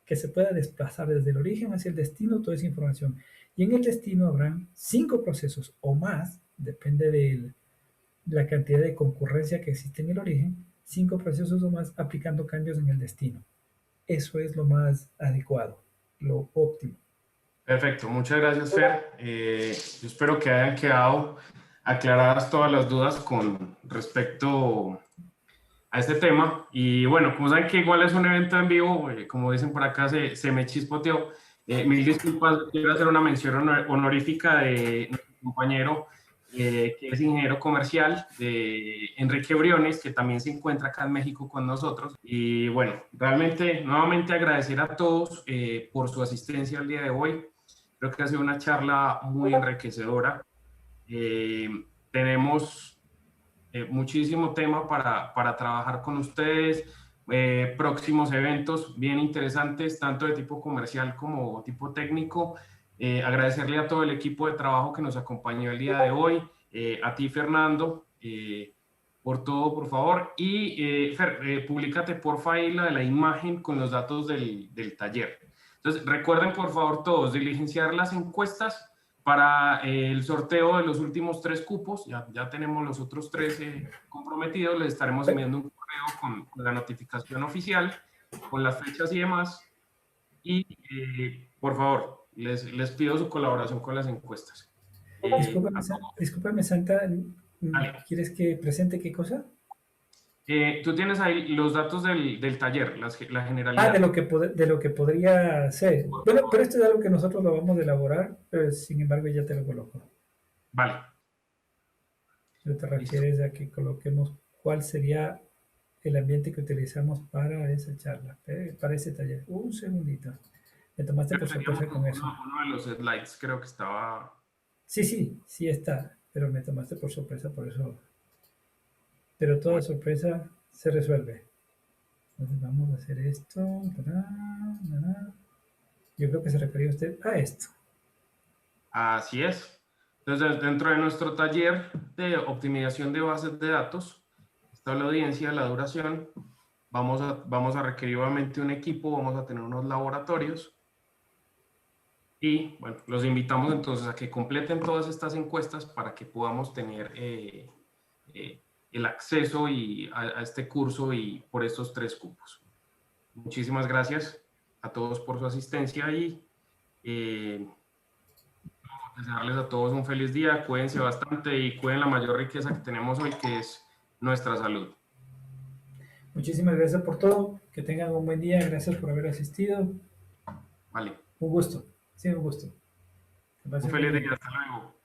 que se pueda desplazar desde el origen hacia el destino toda esa información. Y en el destino habrán 5 procesos o más, depende de la cantidad de concurrencia que existe en el origen, 5 procesos o más aplicando cambios en el destino. Eso es lo más adecuado, lo óptimo. Perfecto, muchas gracias, Fer. Yo espero que hayan quedado aclaradas todas las dudas con respecto a este tema. Y bueno, como saben que igual es un evento en vivo, como dicen por acá, se me chispoteó. Mil disculpas, quiero hacer una mención honorífica de nuestro compañero que es ingeniero comercial, de Enrique Briones, que también se encuentra acá en México con nosotros. Y bueno, realmente, nuevamente agradecer a todos por su asistencia el día de hoy. Creo que ha sido una charla muy enriquecedora. Tenemos muchísimo tema para trabajar con ustedes, próximos eventos bien interesantes, tanto de tipo comercial como tipo técnico. Agradecerle a todo el equipo de trabajo que nos acompañó el día de hoy, a ti, Fernando, por todo, por favor. Y Fer, públicate porfa ahí la imagen con los datos del taller. Entonces, recuerden por favor todos diligenciar las encuestas para el sorteo de los últimos 3 cupos. Ya tenemos los otros 3 comprometidos. Les estaremos enviando un correo con la notificación oficial, con las fechas y demás. Y por favor, les pido su colaboración con las encuestas. Discúlpame, Santa, Dale. ¿quieres que presente qué cosa? Tú tienes ahí los datos del taller, la generalidad. De lo que podría ser. Bueno, pero esto es algo que nosotros lo vamos a elaborar, pero sin embargo ya te lo coloco. Vale. ¿No te refieres a que coloquemos cuál sería el ambiente que utilizamos para esa charla, para ese taller? Un segundito. Me tomaste por sorpresa con eso. Uno de los slides creo que estaba... Sí está, pero me tomaste por sorpresa, por eso. Pero toda sorpresa se resuelve. Entonces vamos a hacer esto. Yo creo que se refería usted a esto. Así es. Entonces, dentro de nuestro taller de optimización de bases de datos, está la audiencia, la duración, vamos a requerir obviamente un equipo, vamos a tener unos laboratorios y bueno, los invitamos entonces a que completen todas estas encuestas para que podamos tener el acceso a este curso y por estos 3 cupos. Muchísimas gracias a todos por su asistencia y desearles a todos un feliz día, cuídense bastante y cuiden la mayor riqueza que tenemos hoy, que es nuestra salud. Muchísimas gracias por todo, que tengan un buen día, gracias por haber asistido. Vale. Un gusto, sí, un gusto. Que pasen Un feliz bien. día, hasta luego.